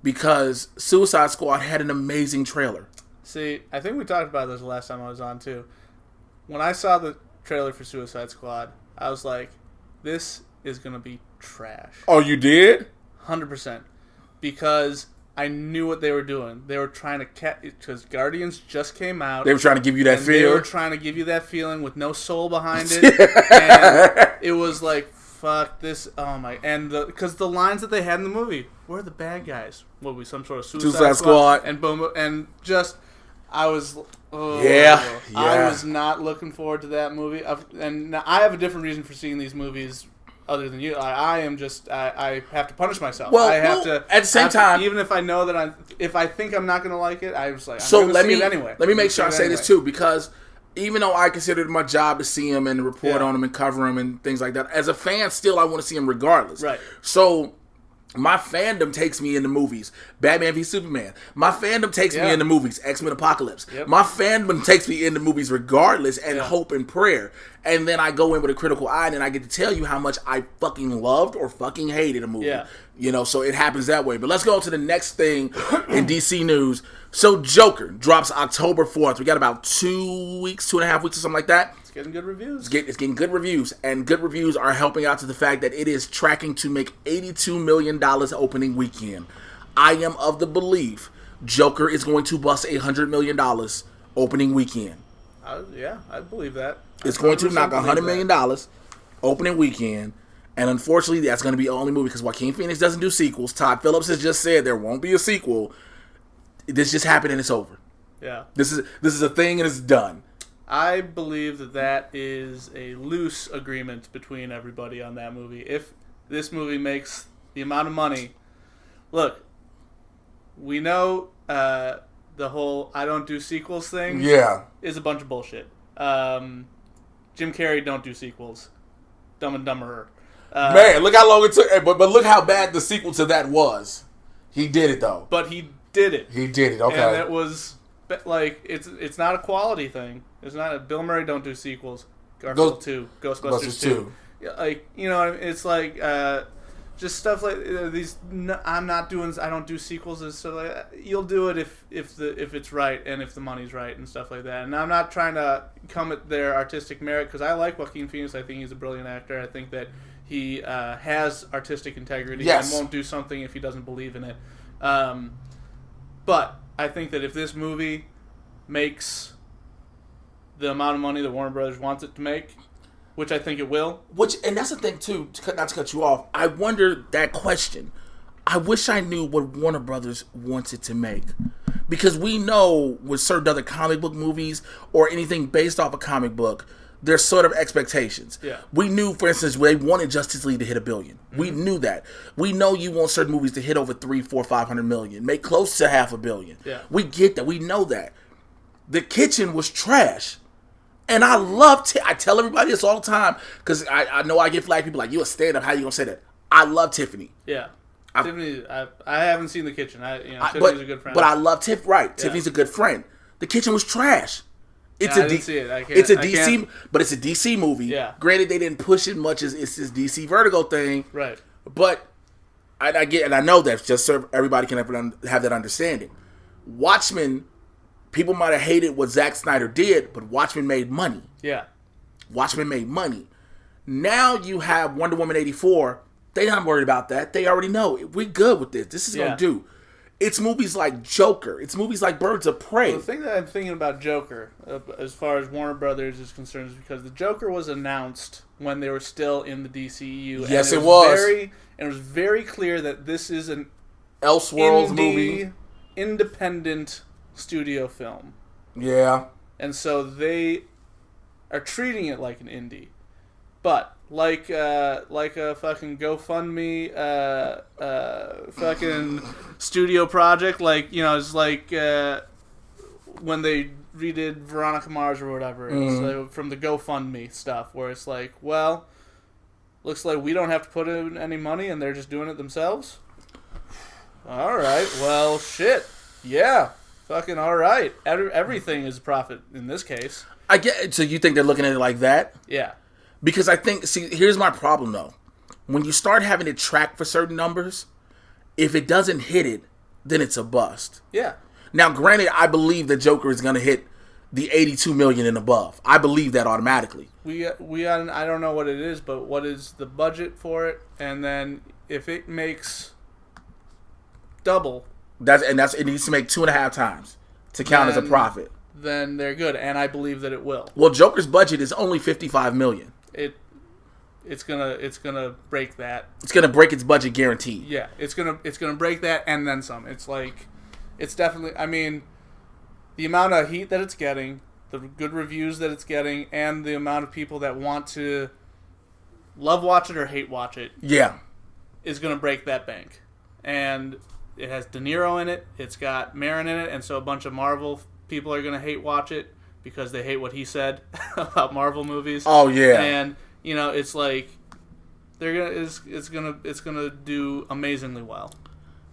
Because Suicide Squad had an amazing trailer. See, I think we talked about this the last time I was on, too. When I saw the trailer for Suicide Squad, I was like, this is going to be trash. Oh, you did? 100%. Because I knew what they were doing. They were trying to catch, because Guardians just came out. They were trying to give you that feel. They were trying to give you that feeling with no soul behind it. And it was like, fuck this. Oh my. And because the lines that they had in the movie were the bad guys. What were we, some sort of Suicide Squad? And boom, and just, I was, I was not looking forward to that movie. And now I have a different reason for seeing these movies other than you. I am just, I have to punish myself. Well, I have to, at the same time, even if I know that if I think I'm not going to like it, I was like, so I'm going to see it anyway. Let me make sure I say this too, because even though I consider it my job to see him and report on him and cover him and things like that, as a fan, still I want to see him regardless. Right. So my fandom takes me into movies. Batman v Superman. My fandom takes me into movies. X-Men Apocalypse. Yep. My fandom takes me into movies regardless, and hope and prayer. And then I go in with a critical eye, and I get to tell you how much I fucking loved or fucking hated a movie. Yeah. You know, so it happens that way. But let's go to the next thing in DC news. So Joker drops October 4th. We got about 2 weeks, 2.5 weeks or something like that. It's getting good reviews. It's getting good reviews. And good reviews are helping out to the fact that it is tracking to make $82 million opening weekend. I am of the belief Joker is going to bust $100 million opening weekend. I believe that. It's going to knock $100 million opening weekend. And unfortunately, that's going to be the only movie because Joaquin Phoenix doesn't do sequels. Todd Phillips has just said there won't be a sequel. This just happened and it's over. Yeah. This is a thing and it's done. I believe that is a loose agreement between everybody on that movie. If this movie makes the amount of money, look, we know the whole I don't do sequels thing is a bunch of bullshit. Jim Carrey don't do sequels. Dumb and Dumberer. Man, look how long it took. But look how bad the sequel to that was. He did it though. But he did it. He did it. Okay. And it was like it's not a quality thing. It's not. Bill Murray don't do sequels. Garfield 2, Ghostbusters 2. Like, you know, it's like just stuff like these. I don't do sequels and stuff like that. You'll do it if it's right and if the money's right and stuff like that. And I'm not trying to come at their artistic merit because I like Joaquin Phoenix. I think he's a brilliant actor. I think that he has artistic integrity and won't do something if he doesn't believe in it. But I think that if this movie makes the amount of money that Warner Brothers wants it to make, which I think it will. And that's the thing too, not to cut you off, I wonder that question. I wish I knew what Warner Brothers wants it to make. Because we know with certain other comic book movies or anything based off a comic book, there's sort of expectations. Yeah. We knew, for instance, they wanted Justice League to hit $1 billion. Mm-hmm. We knew that. We know you want certain movies to hit over 300, 400, 500 million, make close to $500 million. Yeah. We get that. We know that. The Kitchen was trash. And I love I tell everybody this all the time because I know I get flagged. People like, you a stand-up, how you gonna say that? I love Tiffany. Yeah. Tiffany, I haven't seen The Kitchen. Tiffany's a good friend. But I love Tiff. Right. Yeah. Tiffany's a good friend. The Kitchen was trash. It's I didn't see it. It's a DC, but it's a DC movie. Yeah. Granted, they didn't push it much as it's this DC Vertigo thing. Right. But I get, and I know that just so everybody can have that understanding. Watchmen, people might have hated what Zack Snyder did, but Watchmen made money. Yeah. Watchmen made money. Now you have Wonder Woman 84. They're not worried about that. They already know. We're good with this. This is going to do. It's movies like Joker. It's movies like Birds of Prey. Well, the thing that I'm thinking about Joker, as far as Warner Brothers is concerned, is because the Joker was announced when they were still in the DCEU. Yes, it was. And it was very clear that this is an Elseworlds movie. Independent studio film. Yeah. And so they are treating it like an indie. But like a fucking GoFundMe fucking studio project, like, you know, it's like when they redid Veronica Mars or whatever, it's from the GoFundMe stuff, where it's like, well, looks like we don't have to put in any money and they're just doing it themselves. All right, well, shit, yeah, fucking all right. Everything is profit in this case. I get. So you think they're looking at it like that? Yeah. Because I think, see, here's my problem, though. When you start having it track for certain numbers, if it doesn't hit it, then it's a bust. Yeah. Now, granted, I believe the Joker is going to hit the 82 million and above. I believe that automatically. We I don't know what it is, but what is the budget for it? And then if it makes double It needs to make 2.5 times to count as a profit. Then they're good, and I believe that it will. Well, Joker's budget is only $55 million. It's gonna break that. It's gonna break its budget guaranteed. Yeah, it's gonna break that and then some. It's definitely. I mean, the amount of heat that it's getting, the good reviews that it's getting, and the amount of people that want to love watch it or hate watch it. Yeah, is gonna break that bank, and it has De Niro in it. It's got Marin in it, and so a bunch of Marvel people are gonna hate watch it because they hate what he said about Marvel movies. Oh yeah, and it's like it's gonna do amazingly well.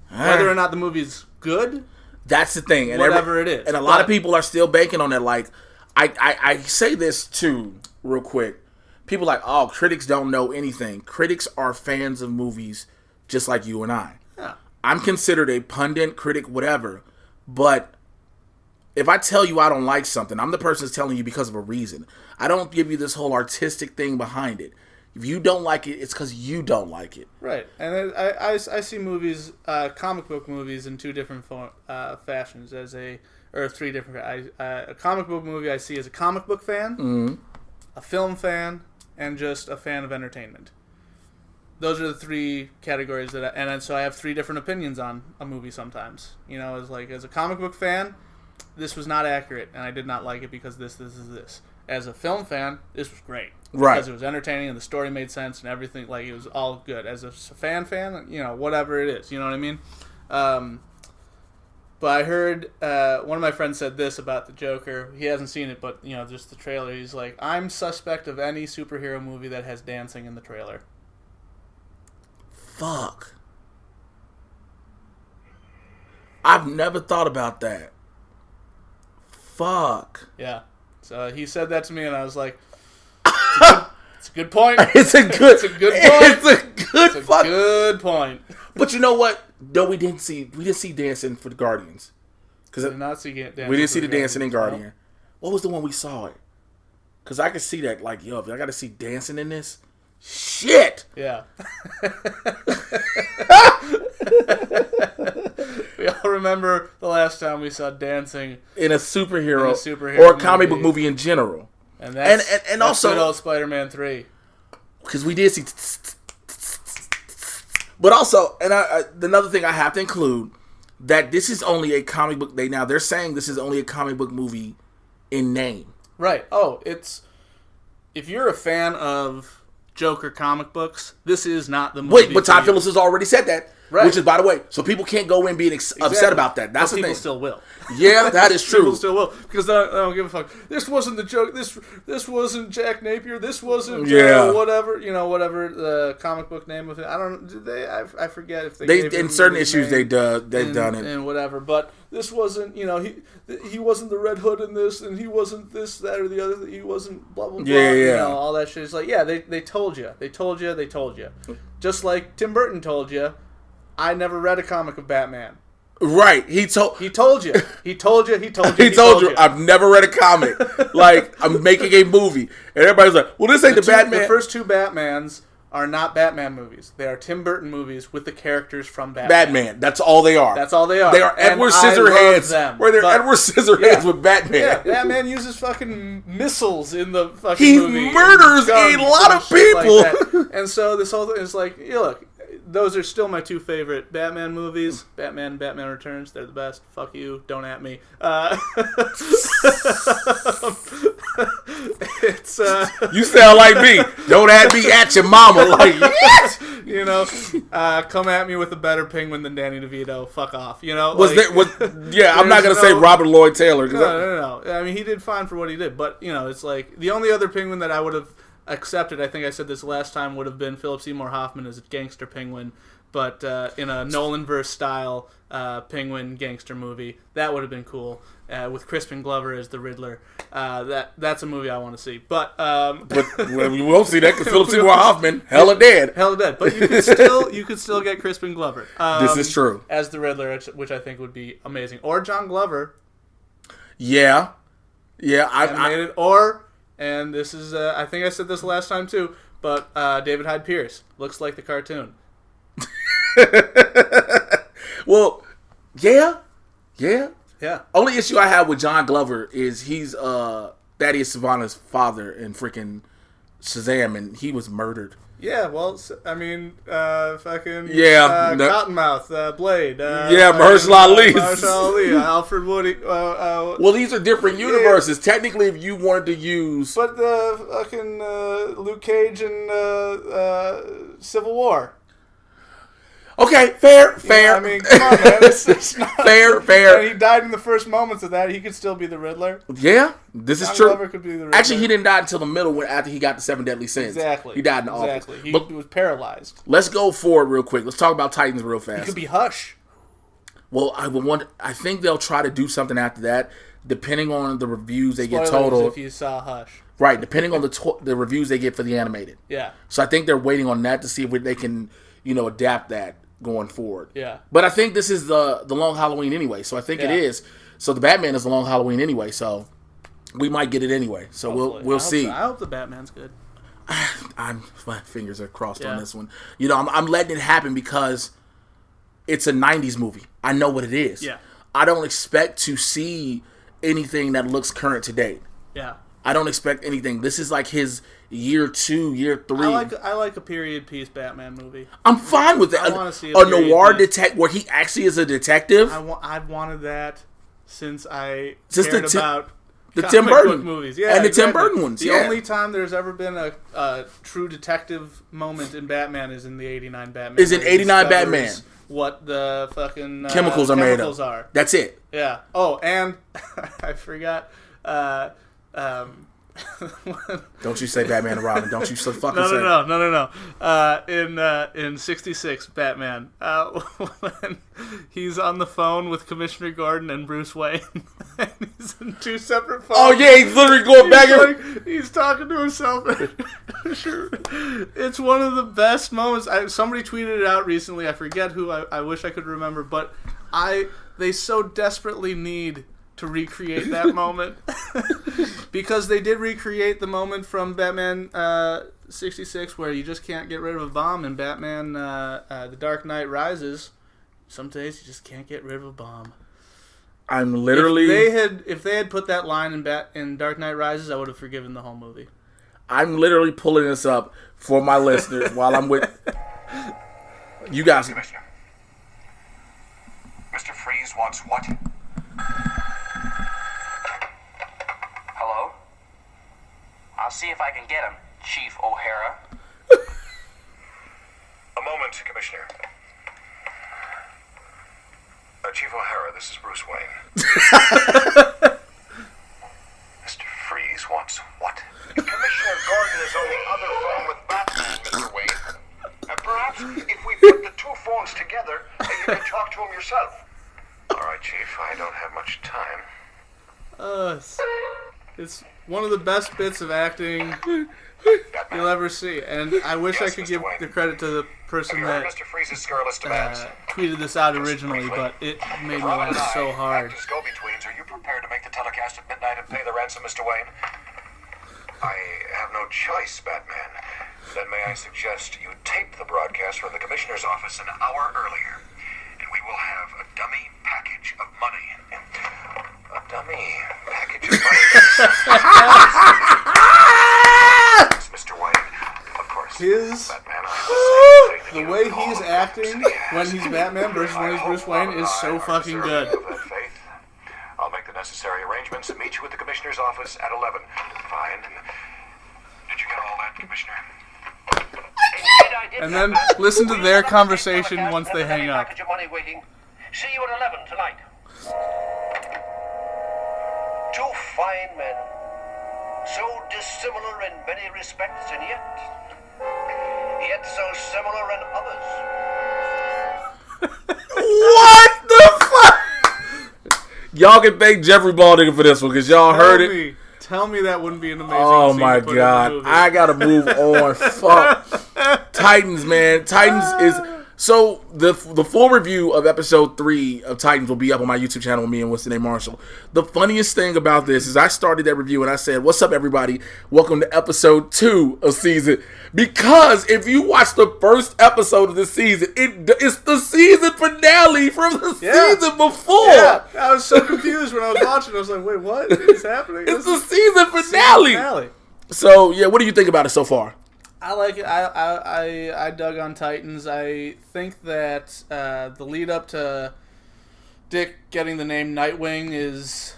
Whether or not the movie's good, that's the thing. And whatever it is, and a lot of people are still banking on that. Like, I say this too, real quick. People are like, oh, critics don't know anything. Critics are fans of movies, just like you and I. Yeah. I'm considered a pundit, critic, whatever. But if I tell you I don't like something, I'm the person that's telling you because of a reason. I don't give you this whole artistic thing behind it. If you don't like it, it's because you don't like it. Right. And I see movies, comic book movies, in two different fashions, or three different. A comic book movie I see as a comic book fan, a film fan, and just a fan of entertainment. Those are the three categories and so I have three different opinions on a movie sometimes. As a comic book fan, this was not accurate, and I did not like it because this. As a film fan, this was great. Right. Because it was entertaining and the story made sense and everything. Like, it was all good. As a fan, whatever it is. You know what I mean? But I heard one of my friends said this about the Joker. He hasn't seen it, but, just the trailer. He's like, I'm suspect of any superhero movie that has dancing in the trailer. Fuck. I've never thought about that. Fuck. Yeah. So he said that to me, and I was like, it's a good point. It's a good point. But you know what? No, we didn't see dancing for the Guardians. We did not see dancing. We didn't see the dancing in Guardian. No. What was the one we saw it? Because I could see that, like, yo, if I got to see dancing in this, shit. Yeah. We all remember the last time we saw dancing in a superhero or a comic book movie in general. And that's also good old Spider-Man 3. Because we did see. But also, and another thing I have to include, that this is only a comic book. They're saying this is only a comic book movie in name. Right. Oh, if you're a fan of Joker comic books, this is not the movie. Wait, but Todd Phillips has already said that. Right. Which is, by the way, so people can't go in being upset about that. That's the thing. People still will. Yeah, that is true. People still will, because I don't give a fuck. This wasn't the joke. This wasn't Jack Napier. This wasn't whatever the comic book name of it. I don't. Did they? I forget if they in certain issues they've done it and whatever. But this wasn't. He wasn't the Red Hood in this, and he wasn't this, that, or the other. He wasn't blah blah blah. Yeah. All that shit. It's like, they told you. They told you. Just like Tim Burton told you. I never read a comic of Batman. Right. He told you. He told you. I've never read a comic. Like, I'm making a movie. And everybody's like, well, this ain't the Batman. The first two Batmans are not Batman movies. They are Tim Burton movies with the characters from Batman. That's all they are. They are Edward Scissorhands. Where they're Edward Scissorhands with Batman. Yeah, Batman uses fucking missiles in the fucking movie. He murders a lot of people. Like and so this whole thing is like, look, those are still my two favorite Batman movies. Batman and Batman Returns. They're the best. Fuck you. Don't at me. It's you sound like me. Don't at me at your mama. Like, yes! Come at me with a better penguin than Danny DeVito. Fuck off. I'm not gonna say Robert Lloyd Taylor. No. I mean, he did fine for what he did, but it's like the only other penguin that I would have accepted, I think I said this last time, would have been Philip Seymour Hoffman as a gangster penguin, but in a Nolan-verse style penguin gangster movie. That would have been cool, with Crispin Glover as the Riddler. That's a movie I want to see. But we won't see that because Philip Seymour Hoffman, hella dead. But you could still get Crispin Glover. This is true. As the Riddler, which I think would be amazing. Or John Glover. Yeah. And this is, I think I said this last time too, but David Hyde Pierce looks like the cartoon. Well, Yeah. Yeah. Only issue I have with John Glover is he's Thaddeus Sivana's father in freaking Shazam, and he was murdered. Yeah, well, I mean, fucking... Yeah. Cottonmouth, Blade. Mahershala Ali. Mahershala Ali, Alfred Woody. Well, these are different universes. Technically, if you wanted to use... But the fucking Luke Cage and Civil War. Okay, fair. Yeah, I mean, come on, man. It's not, fair. And he died in the first moments of that. He could still be the Riddler. Yeah, this is John true. Glover could be the Riddler. Actually, he didn't die until the middle after he got the 7 deadly sins. Exactly. He died in the office. He But was paralyzed. let's go forward real quick. Let's talk about Titans real fast. He could be Hush. Well, I think they'll try to do something after that, depending on the reviews they get Spoilers total. if you saw Hush. Right, depending on the reviews they get for the animated. Yeah. So I think they're waiting on that to see if they can, adapt that going forward. Yeah. But I think this is the long Halloween anyway, so I think it is. So the Batman is the long Halloween anyway, so we might get it anyway. So Hopefully. we'll see. I hope the Batman's good. My fingers are crossed on this one. I'm letting it happen because it's a 90s movie. I know what it is. Yeah. I don't expect to see anything that looks current to date. Yeah. I don't expect anything. This is like his year 2, year 3. I like a period piece Batman movie. I'm fine with that. I wanna see a noir detective where he actually is a detective. I've wanted that since cared about the comic Tim Burton book movies. Yeah, and the exactly. Tim Burton ones. The only time there's ever been a true detective moment in Batman is in the '89 Batman. Is in '89 Batman. What the fucking chemicals are made of. That's it. Yeah. Oh, and I forgot. Don't you say Batman and Robin. Don't you so fucking say No. In '66, Batman, when he's on the phone with Commissioner Gordon and Bruce Wayne, and he's in 2 separate phones. Oh yeah, he's literally going back and he's talking to himself. It's one of the best moments. Somebody tweeted it out recently. I forget who. I wish I could remember, but they so desperately need to recreate that moment because they did recreate the moment from Batman 66 where you just can't get rid of a bomb. In Batman The Dark Knight Rises, some days you just can't get rid of a bomb. I'm literally if they had put that line in Dark Knight Rises, I would have forgiven the whole movie. I'm literally pulling this up for my listeners while I'm with you guys. Commissioner, Mr. Freeze wants what? Hello? I'll see if I can get him, Chief O'Hara. A moment, Commissioner. Chief O'Hara, this is Bruce Wayne. Mr. Freeze wants what? Commissioner Gordon is on the other phone with Batman, Mr. Wayne. Perhaps if we put the 2 phones together, you can talk to him yourself. All right, Chief, I don't have much time. It's one of the best bits of acting you'll ever see, and I wish I could give the credit to the person that Mr. Freeze's scurrilous demands? tweeted this out originally, but it made me laugh so hard. As go-betweens, are you prepared to make the telecast at midnight and pay the ransom, Mr. Wayne? I have no choice, Batman. Then may I suggest you tape the broadcast from the Commissioner's office an hour earlier, and we will have a dummy package of money. A dummy package of money. Mr. Wayne, of course. Batman, The way he's acting when he's Batman versus when he's Bruce Wayne is so fucking good. I'll make the necessary arrangements and meet you at the Commissioner's office at 11. Fine. Did you get all that, Commissioner? And then listen to their conversation once they hang up. See you at 11 tonight. 2 fine men, so dissimilar in many respects, and yet so similar in others. What the fuck? Y'all can thank Jeffrey Baldinger for this one because y'all heard it. Tell me that wouldn't be an amazing Oh scene my to put in the god, movie. I gotta move on. Fuck Titans, man. Titans is So the full review of episode 3 of Titans will be up on my YouTube channel with me and Winston A. Marshall. The funniest thing about this is I started that review and I said, "What's up, everybody? Welcome to episode 2 of season." Because if you watch the first episode of the season, it's the season finale from the season before. Yeah, I was so confused when I was watching. I was like, "Wait, what is happening?" It's the season finale. So yeah, what do you think about it so far? I like it. I dug on Titans. I think that the lead up to Dick getting the name Nightwing is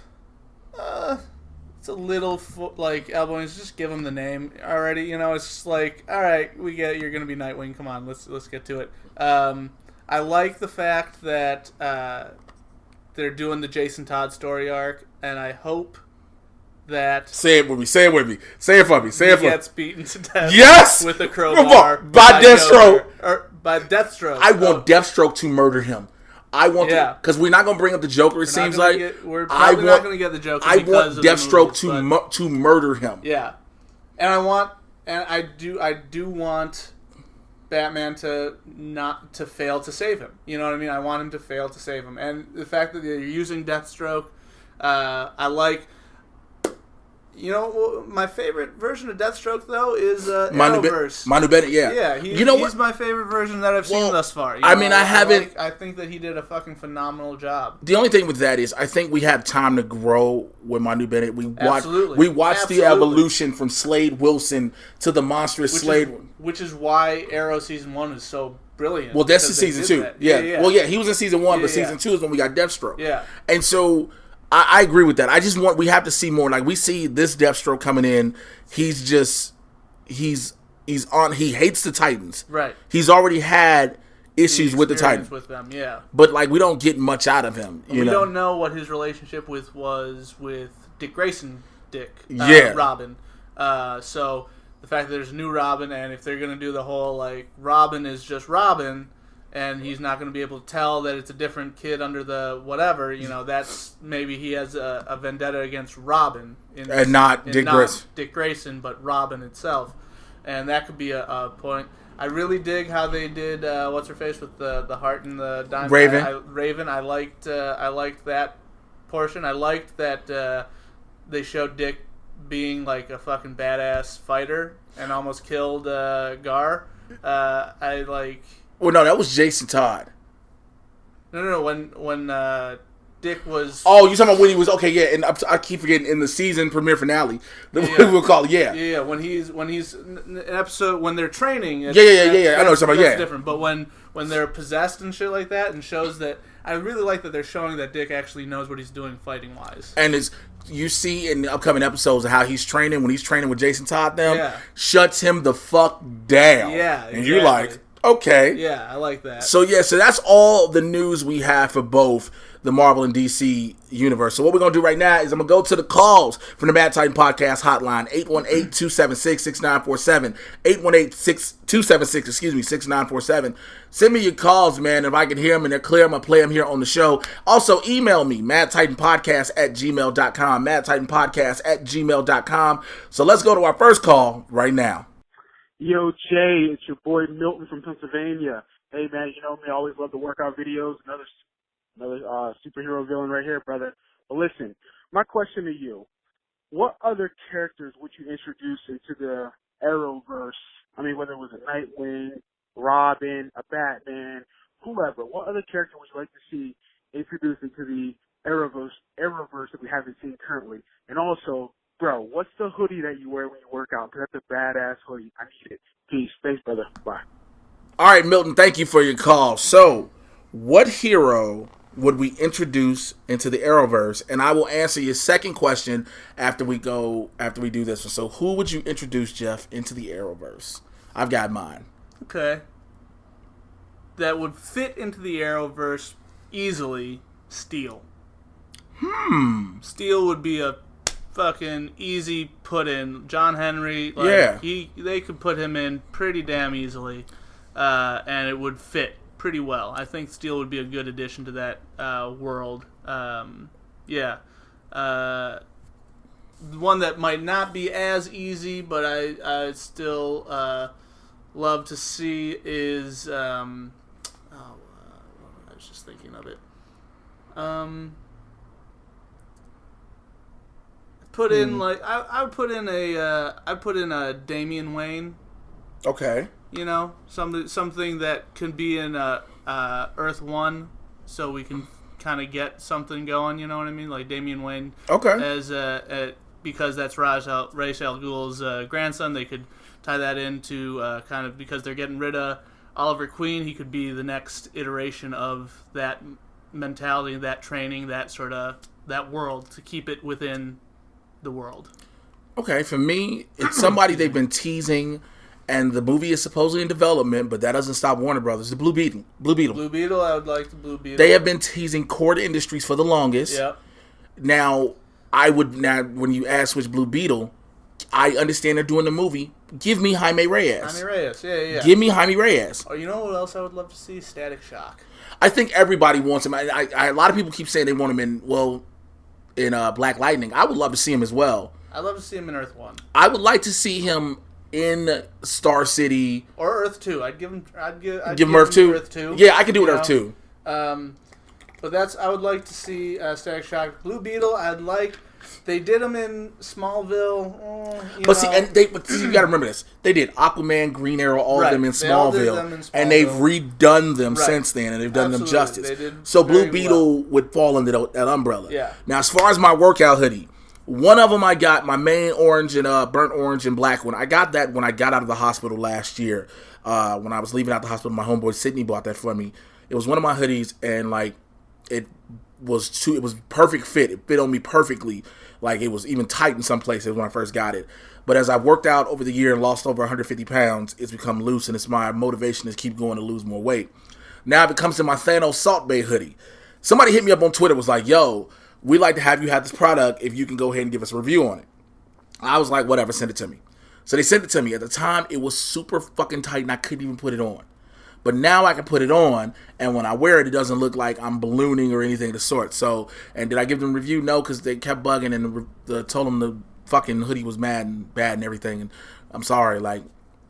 it's a little like elbowing. Just give him the name already. You know, it's just like, all right, we get it. You're gonna be Nightwing. Come on, let's get to it. I like the fact that they're doing the Jason Todd story arc, and I hope that say it for me. Say it for me. He gets beaten to death. Yes, with a crowbar by Deathstroke. Or by Deathstroke. I want Deathstroke to murder him. I want because we're not gonna bring up the Joker. It seems like we're probably not gonna get the Joker. I want Deathstroke to murder him. Yeah, and I do want Batman to not to fail to save him. You know what I mean? I want him to fail to save him, and the fact that you're using Deathstroke, I like. You know, my favorite version of Deathstroke, though, is Arrowverse. Manu Bennett, yeah. Yeah, he's my favorite version that I've seen thus far. I haven't... I think that he did a fucking phenomenal job. The only thing with that is, I think we have time to grow with Manu Bennett. We watched the evolution from Slade Wilson to the monstrous Slade... Which is why Arrow Season 1 is so brilliant. Well, that's in Season 2. Yeah. Well, yeah, he was in Season 1, but Season 2 is when we got Deathstroke. Yeah. And so... I agree with that. I just we have to see more. Like, we see this Deathstroke coming in. He's on. He hates the Titans. Right. He's already had issues with the Titans. With them, yeah. But like, we don't get much out of him. We don't know what his relationship was with Dick Grayson, Robin. So the fact that there's a new Robin, and if they're gonna do the whole like Robin is just Robin. And he's not going to be able to tell that it's a different kid under the whatever, that's maybe he has a vendetta against Robin. And not Dick Grayson, but Robin itself. And that could be a point. I really dig how they did, what's-her-face with the heart and the diamond. Raven. I liked that portion. I liked that they showed Dick being like a fucking badass fighter and almost killed Gar. Well, no, that was Jason Todd. No. When Dick was... Oh, you're talking about when he was... Okay, yeah, and I keep forgetting, in the season premiere finale, we'll call it, Yeah, when he's an episode... When they're training... Yeah. I know what you're talking about, That's different, but when they're possessed and shit like that, and shows that... I really like that they're showing that Dick actually knows what he's doing fighting-wise. And you see in the upcoming episodes of how he's training, when he's training with Jason Todd, shuts him the fuck down. Yeah, exactly. And you're like... Okay. Yeah, I like that. So that's all the news we have for both the Marvel and DC universe. So what we're going to do right now is I'm going to go to the calls from the Mad Titan Podcast hotline, 818-276-6947, 818-276-6947. Send me your calls, man. If I can hear them and they're clear, I'm going to play them here on the show. Also, email me, madtitanpodcast@gmail.com, madtitanpodcast@gmail.com. So let's go to our first call right now. Yo, Jay, it's your boy Milton from Pennsylvania. Hey, man, you know me, I always love the workout videos. Another superhero villain right here, brother. But listen, my question to you, what other characters would you introduce into the Arrowverse? I mean, whether it was a Nightwing, Robin, a Batman, whoever. What other character would you like to see introduced into the Arrowverse that we haven't seen currently? And also... Bro, what's the hoodie that you wear when you work out? Because that's a badass hoodie. I need it. Peace. Thanks, brother. Bye. All right, Milton, thank you for your call. So, what hero would we introduce into the Arrowverse? And I will answer your second question after we do this one. So, who would you introduce, Jeff, into the Arrowverse? I've got mine. Okay. That would fit into the Arrowverse easily. Steel. Steel would be a fucking easy put in. John Henry, they could put him in pretty damn easily, and it would fit pretty well. I think Steel would be a good addition to that world. One that might not be as easy, but I still love to see is I was just thinking of it. Put in like I would put in a Damian Wayne. Okay. You know, something that could be in Earth 1, so we can kind of get something going. You know what I mean? Like Damian Wayne. Okay. As because that's Ra's al Ghul's grandson, they could tie that into kind of because they're getting rid of Oliver Queen. He could be the next iteration of that mentality, that training, that sort of that world to keep it within the world. Okay, for me, it's somebody they've been teasing, and the movie is supposedly in development, but that doesn't stop Warner Brothers. The Blue Beetle. Blue Beetle, I would like the Blue Beetle. They have been teasing Cord Industries for the longest. Yep. Now, when you ask which Blue Beetle, I understand they're doing the movie. Give me Jaime Reyes. Jaime Reyes, yeah. Give me Jaime Reyes. Oh, you know what else I would love to see? Static Shock. I think everybody wants him. A lot of people keep saying they want him in Black Lightning. I would love to see him as well. I'd love to see him in Earth 1. I would like to see him in Star City or Earth 2. I'd give him Earth 2. Earth 2. Yeah, I could do it Earth 2. But I would like to see Static Shock. Blue Beetle, they did him in Smallville. You got to remember this. They did Aquaman, Green Arrow, all of them in Smallville, and they've redone them since then, and they've done them justice. So Blue Beetle would fall under that umbrella. Yeah. Now, as far as my workout hoodie, one of them I got, my main orange and burnt orange and black one. I got that when I got out of the hospital last year. When I was leaving out the hospital, my homeboy Sydney bought that for me. It was one of my hoodies, and it was perfect fit. It fit on me perfectly. Like, it was even tight in some places when I first got it. But as I worked out over the year and lost over 150 pounds, it's become loose, and it's my motivation to keep going to lose more weight. Now it comes to my Thanos Salt Bay hoodie. Somebody hit me up on Twitter, was like, yo, we'd like to have you have this product if you can go ahead and give us a review on it. I was like, whatever, send it to me. So they sent it to me. At the time, it was super fucking tight, and I couldn't even put it on. But now I can put it on, and when I wear it, it doesn't look like I'm ballooning or anything of the sort. So, and did I give them a review? No, because they kept bugging, and told them the fucking hoodie was bad and everything. And I'm sorry,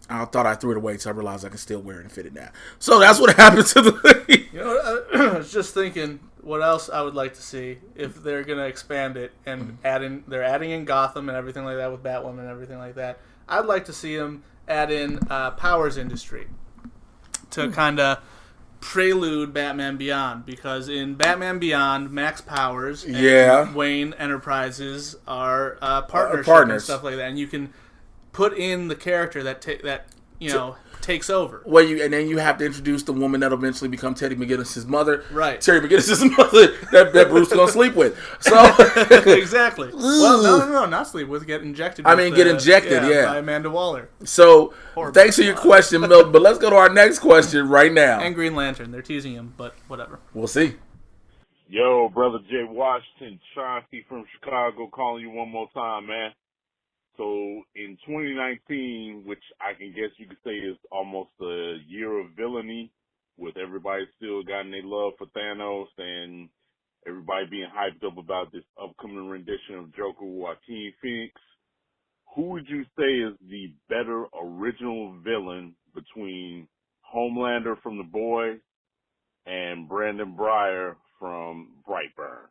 I thought I threw it away, so I realized I can still wear it and fit it now. So that's what happened to the hoodie. You know, I was just thinking what else I would like to see if they're gonna expand it and they're adding in Gotham and everything like that with Batwoman and everything like that. I'd like to see them add in Powers Industry to kind of prelude Batman Beyond, because in Batman Beyond, Max Powers and Wayne Enterprises are partners and stuff like that, and you can put in the character that takes over. Well, and then you have to introduce the woman that'll eventually become Teddy McGinnis' mother. Right. Terry McGinnis' mother that Bruce is going to sleep with. So exactly. Well, no, not sleep with. Get injected. Get injected, by Amanda Waller. So, thanks for your question, Milton. But let's go to our next question right now. And Green Lantern. They're teasing him, but whatever. We'll see. Yo, brother Jay Washington, Chauncey from Chicago, calling you one more time, man. So in 2019, which I can guess you could say is almost a year of villainy, with everybody still gotten their love for Thanos and everybody being hyped up about this upcoming rendition of Joker with Joaquin Phoenix, who would you say is the better original villain between Homelander from The Boys and Brandon Breyer from Brightburn?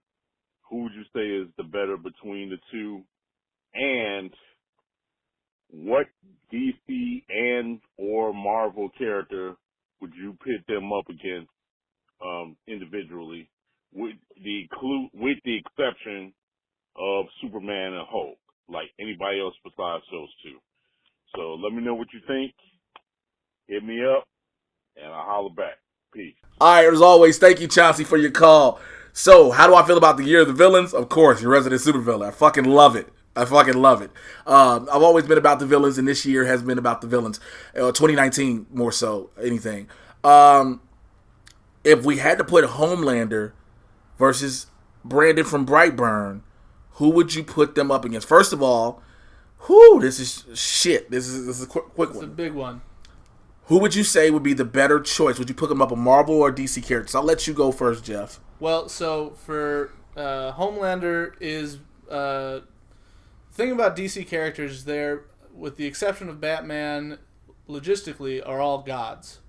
Who would you say is the better between the two? And what DC and or Marvel character would you pit them up against individually, with the exception of Superman and Hulk, like anybody else besides those two? So let me know what you think. Hit me up, and I'll holler back. Peace. All right, as always, thank you, Chauncey, for your call. So, how do I feel about the Year of the Villains? Of course, your resident supervillain. I fucking love it. I've always been about the villains, and this year has been about the villains. 2019, more so, anything. If we had to put Homelander versus Brandon from Brightburn, who would you put them up against? First of all, this is shit. This is a quick one. It's a big one. Who would you say would be the better choice? Would you put them up a Marvel or DC characters? I'll let you go first, Jeff. Well, so for Homelander is... the thing about DC characters, they're, with the exception of Batman, logistically, are all gods.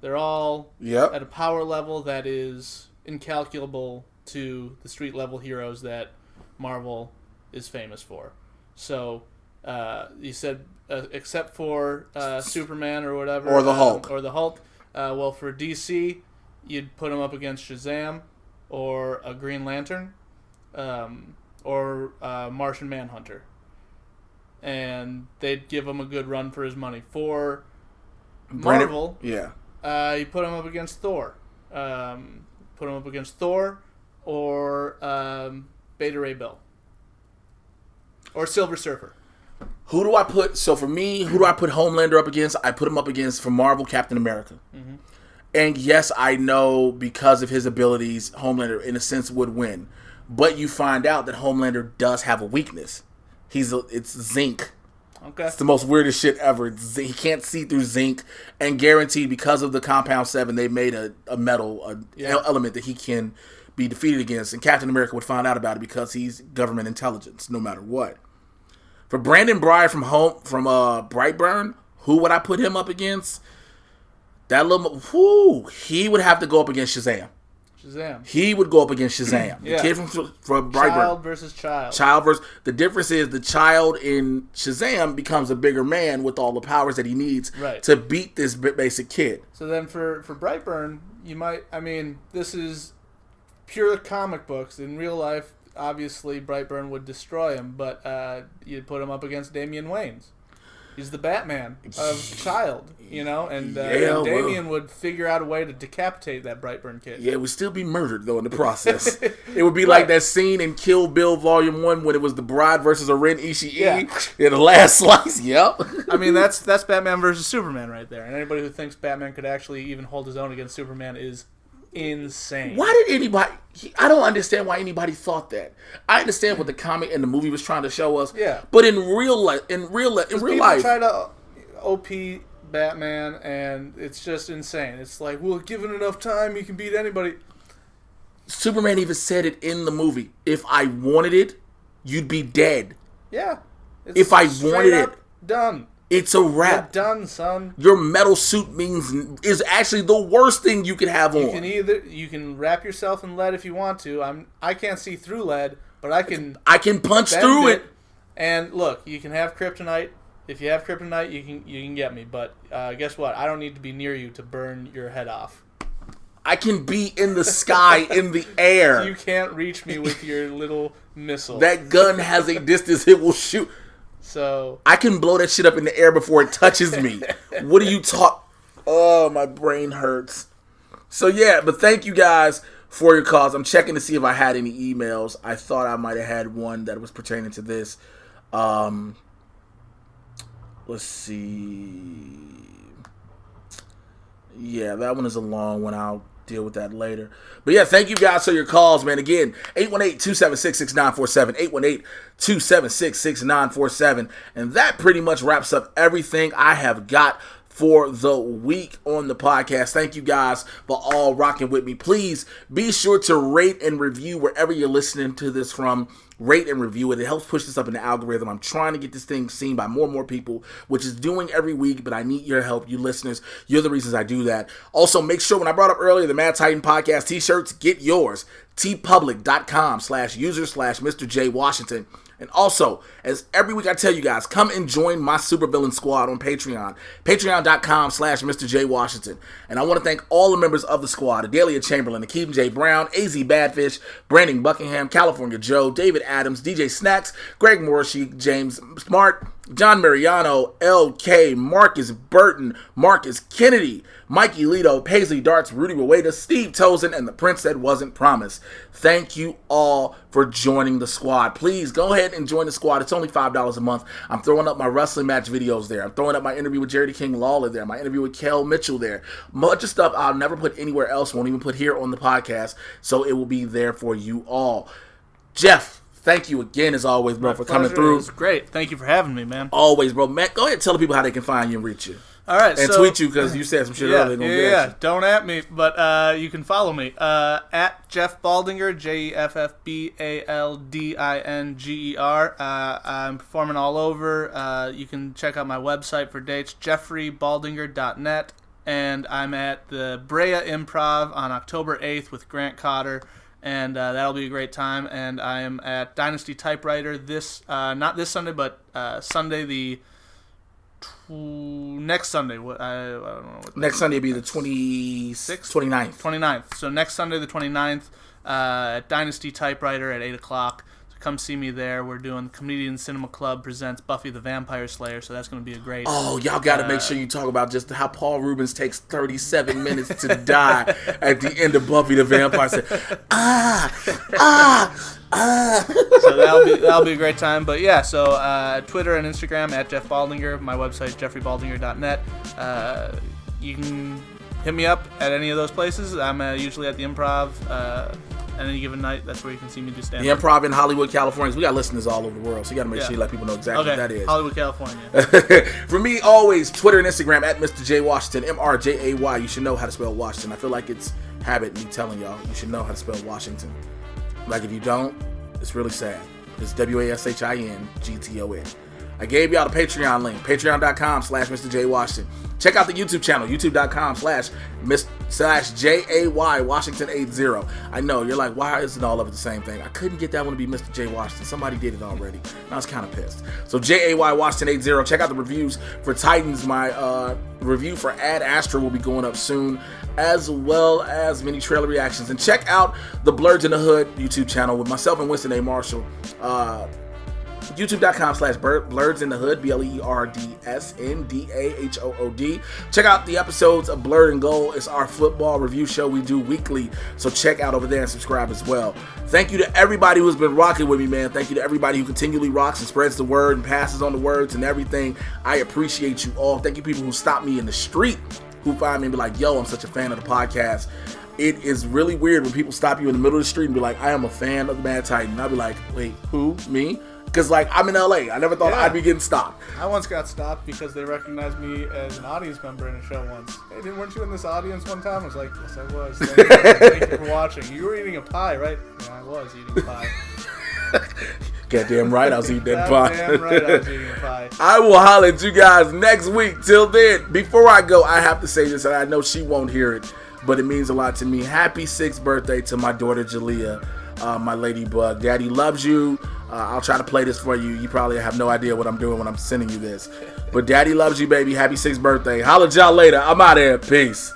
They're all Yep. at a power level that is incalculable to the street level heroes that Marvel is famous for. So, you said except for Superman or whatever, Or the Hulk. Well, for DC, you'd put him up against Shazam, or a Green Lantern, or Martian Manhunter, and they'd give him a good run for his money. For Marvel, Yeah. you put him up against Thor. Put him up against Thor or Beta Ray Bill. Or Silver Surfer. Who do I put? So for me, who do I put Homelander up against? I put him up against, for Marvel, Captain America. Mm-hmm. And yes, I know because of his abilities, Homelander, in a sense, would win. But you find out that Homelander does have a weakness. It's zinc. Okay. It's the most weirdest shit ever. He can't see through zinc, and guaranteed because of the Compound 7, they made a metal element that he can be defeated against. And Captain America would find out about it because he's government intelligence, no matter what. For Brandon Breyer from Brightburn, who would I put him up against? He would have to go up against Shazam. He would go up against Shazam. Yeah. The kid from Brightburn. Child versus child. The difference is the child in Shazam becomes a bigger man with all the powers that he needs to beat this basic kid. So then for Brightburn, this is pure comic books. In real life, obviously Brightburn would destroy him, but you'd put him up against Damian Wayans. He's the Batman of Child, and Damian would figure out a way to decapitate that Brightburn kid. Yeah, it would still be murdered, though, in the process. It would be like that scene in Kill Bill Volume 1 when it was the bride versus a Ren Ishii in the last slice. Yep. That's Batman versus Superman right there. And anybody who thinks Batman could actually even hold his own against Superman is insane. Why did anybody... I don't understand why anybody thought that. I understand what the comic and the movie was trying to show us. Yeah. But in real life... People try to OP Batman, and it's just insane. It's like, well, given enough time, you can beat anybody. Superman even said it in the movie. If I wanted it, you'd be dead. Yeah. If I wanted it. Done. It's a wrap. You're done, son. Your metal suit is actually the worst thing you could have on. You can wrap yourself in lead if you want to. I can't see through lead, but I can punch through it. And look, you can have kryptonite. If you have kryptonite, you can get me. But guess what? I don't need to be near you to burn your head off. I can be in the sky, in the air. You can't reach me with your little missile. That gun has a distance it will shoot. So I can blow that shit up in the air before it touches me. What are you Oh, my brain hurts. So yeah, but thank you guys for your calls. I'm checking to see if I had any emails. I thought I might have had one that was pertaining to this. Let's see. Yeah, that one is a long one. I'll deal with that later. But yeah, thank you guys for your calls, man. Again, 818-276-6947, 818-276-6947. And that pretty much wraps up everything I have got for the week on the podcast. Thank you guys for all rocking with me. Please be sure to rate and review wherever you're listening to this from. Rate and review it. It helps push this up in the algorithm. I'm trying to get this thing seen by more and more people, which is doing every week, but I need your help, you listeners. You're the reasons I do that. Also, make sure when I brought up earlier the Mad Titan Podcast t-shirts, get yours. tpublic.com/user/Mr. J Washington. And also, as every week I tell you guys, come and join my supervillain squad on Patreon. Patreon.com/Mr. J Washington. And I want to thank all the members of the squad: Adelia Chamberlain, Akeem J. Brown, AZ Badfish, Brandon Buckingham, California Joe, David Adams, DJ Snacks, Greg Morrissey, James Smart, John Mariano, LK, Marcus Burton, Marcus Kennedy, Mikey Lito, Paisley Darts, Rudy Rueda, Steve Tozen, and the Prince That Wasn't Promised. Thank you all for joining the squad. Please go ahead and join the squad. It's only $5 a month. I'm throwing up my wrestling match videos there. I'm throwing up my interview with Jerry the King Lawler there. My interview with Kel Mitchell there. Much of stuff I'll never put anywhere else. Won't even put here on the podcast. So it will be there for you all. Jeff, thank you again, as always, bro, for coming through. It was great. Thank you for having me, man. Always, bro. Matt, go ahead and tell the people how they can find you and reach you. All right, and tweet you because you said some shit earlier. Yeah. Don't at me, but you can follow me at Jeff Baldinger, JeffBaldinger. I'm performing all over. You can check out my website for dates, jeffreybaldinger.net, and I'm at the Brea Improv on October 8th with Grant Cotter, and that'll be a great time. And I am at Dynasty Typewriter not this Sunday, but Sunday next Sunday. I don't know. Next Sunday will be the 26th? 29th. 29th. So next Sunday, the 29th, at Dynasty Typewriter at 8 o'clock. So come see me there. We're doing Comedian Cinema Club presents Buffy the Vampire Slayer, so that's going to be a great... Oh, y'all got to make sure you talk about just how Paul Rubens takes 37 minutes to die at the end of Buffy the Vampire Slayer. So that'll be a great time. But yeah, so Twitter and Instagram at Jeff Baldinger. My website, jeffreybaldinger.net. You can hit me up at any of those places. I'm usually at the Improv at any given night. That's where you can see me do stand-up. The Improv in Hollywood, California. We got listeners all over the world, so you got to make sure you let people know exactly what that is. Hollywood, California. For me, always Twitter and Instagram at Mr. J Washington, MRJAY. You should know how to spell Washington. I feel like it's habit me telling y'all you should know how to spell Washington. Like if you don't, it's really sad. It's WASHINGTON. I gave y'all the Patreon link, patreon.com/Mr. J Washington. Check out the YouTube channel, youtube.com/JAY Washington 80. I know, you're like, why isn't all of it the same thing? I couldn't get that one to be Mr. J Washington. Somebody did it already. And I was kind of pissed. So JAY Washington 80. Check out the reviews for Titans. My review for Ad Astra will be going up soon, as well as many trailer reactions. And check out the Blurs in the Hood YouTube channel with myself and Winston A. Marshall. YouTube.com/Blurs in the Hood, BLERDSNDAHOOD. Check out the episodes of Blurred and Gold. It's our football review show we do weekly, so check out over there and subscribe as well. Thank you to everybody who's been rocking with me, man. Thank you to everybody who continually rocks and spreads the word and passes on the words and everything. I appreciate you all. Thank you people who stop me in the street, who find me and be like, yo, I'm such a fan of the podcast. It is really weird when people stop you in the middle of the street and be like, I am a fan of the Mad Titan. And I'll be like, wait, who? Me? Because, like, I'm in LA. I never thought I'd be getting stopped. I once got stopped because they recognized me as an audience member in a show once. Hey, weren't you in this audience one time? I was like, yes, I was. Thank you for watching. You were eating a pie, right? Yeah, I was eating a pie. Goddamn right, I was eating that pie. Goddamn right, I was eating a pie. I will holler at you guys next week. Till then, before I go, I have to say this, and I know she won't hear it, but it means a lot to me. Happy 6th birthday to my daughter, Jalea, my ladybug. Daddy loves you. I'll try to play this for you. You probably have no idea what I'm doing when I'm sending you this. But Daddy loves you, baby. Happy 6th birthday. Holla at y'all later. I'm out of here. Peace.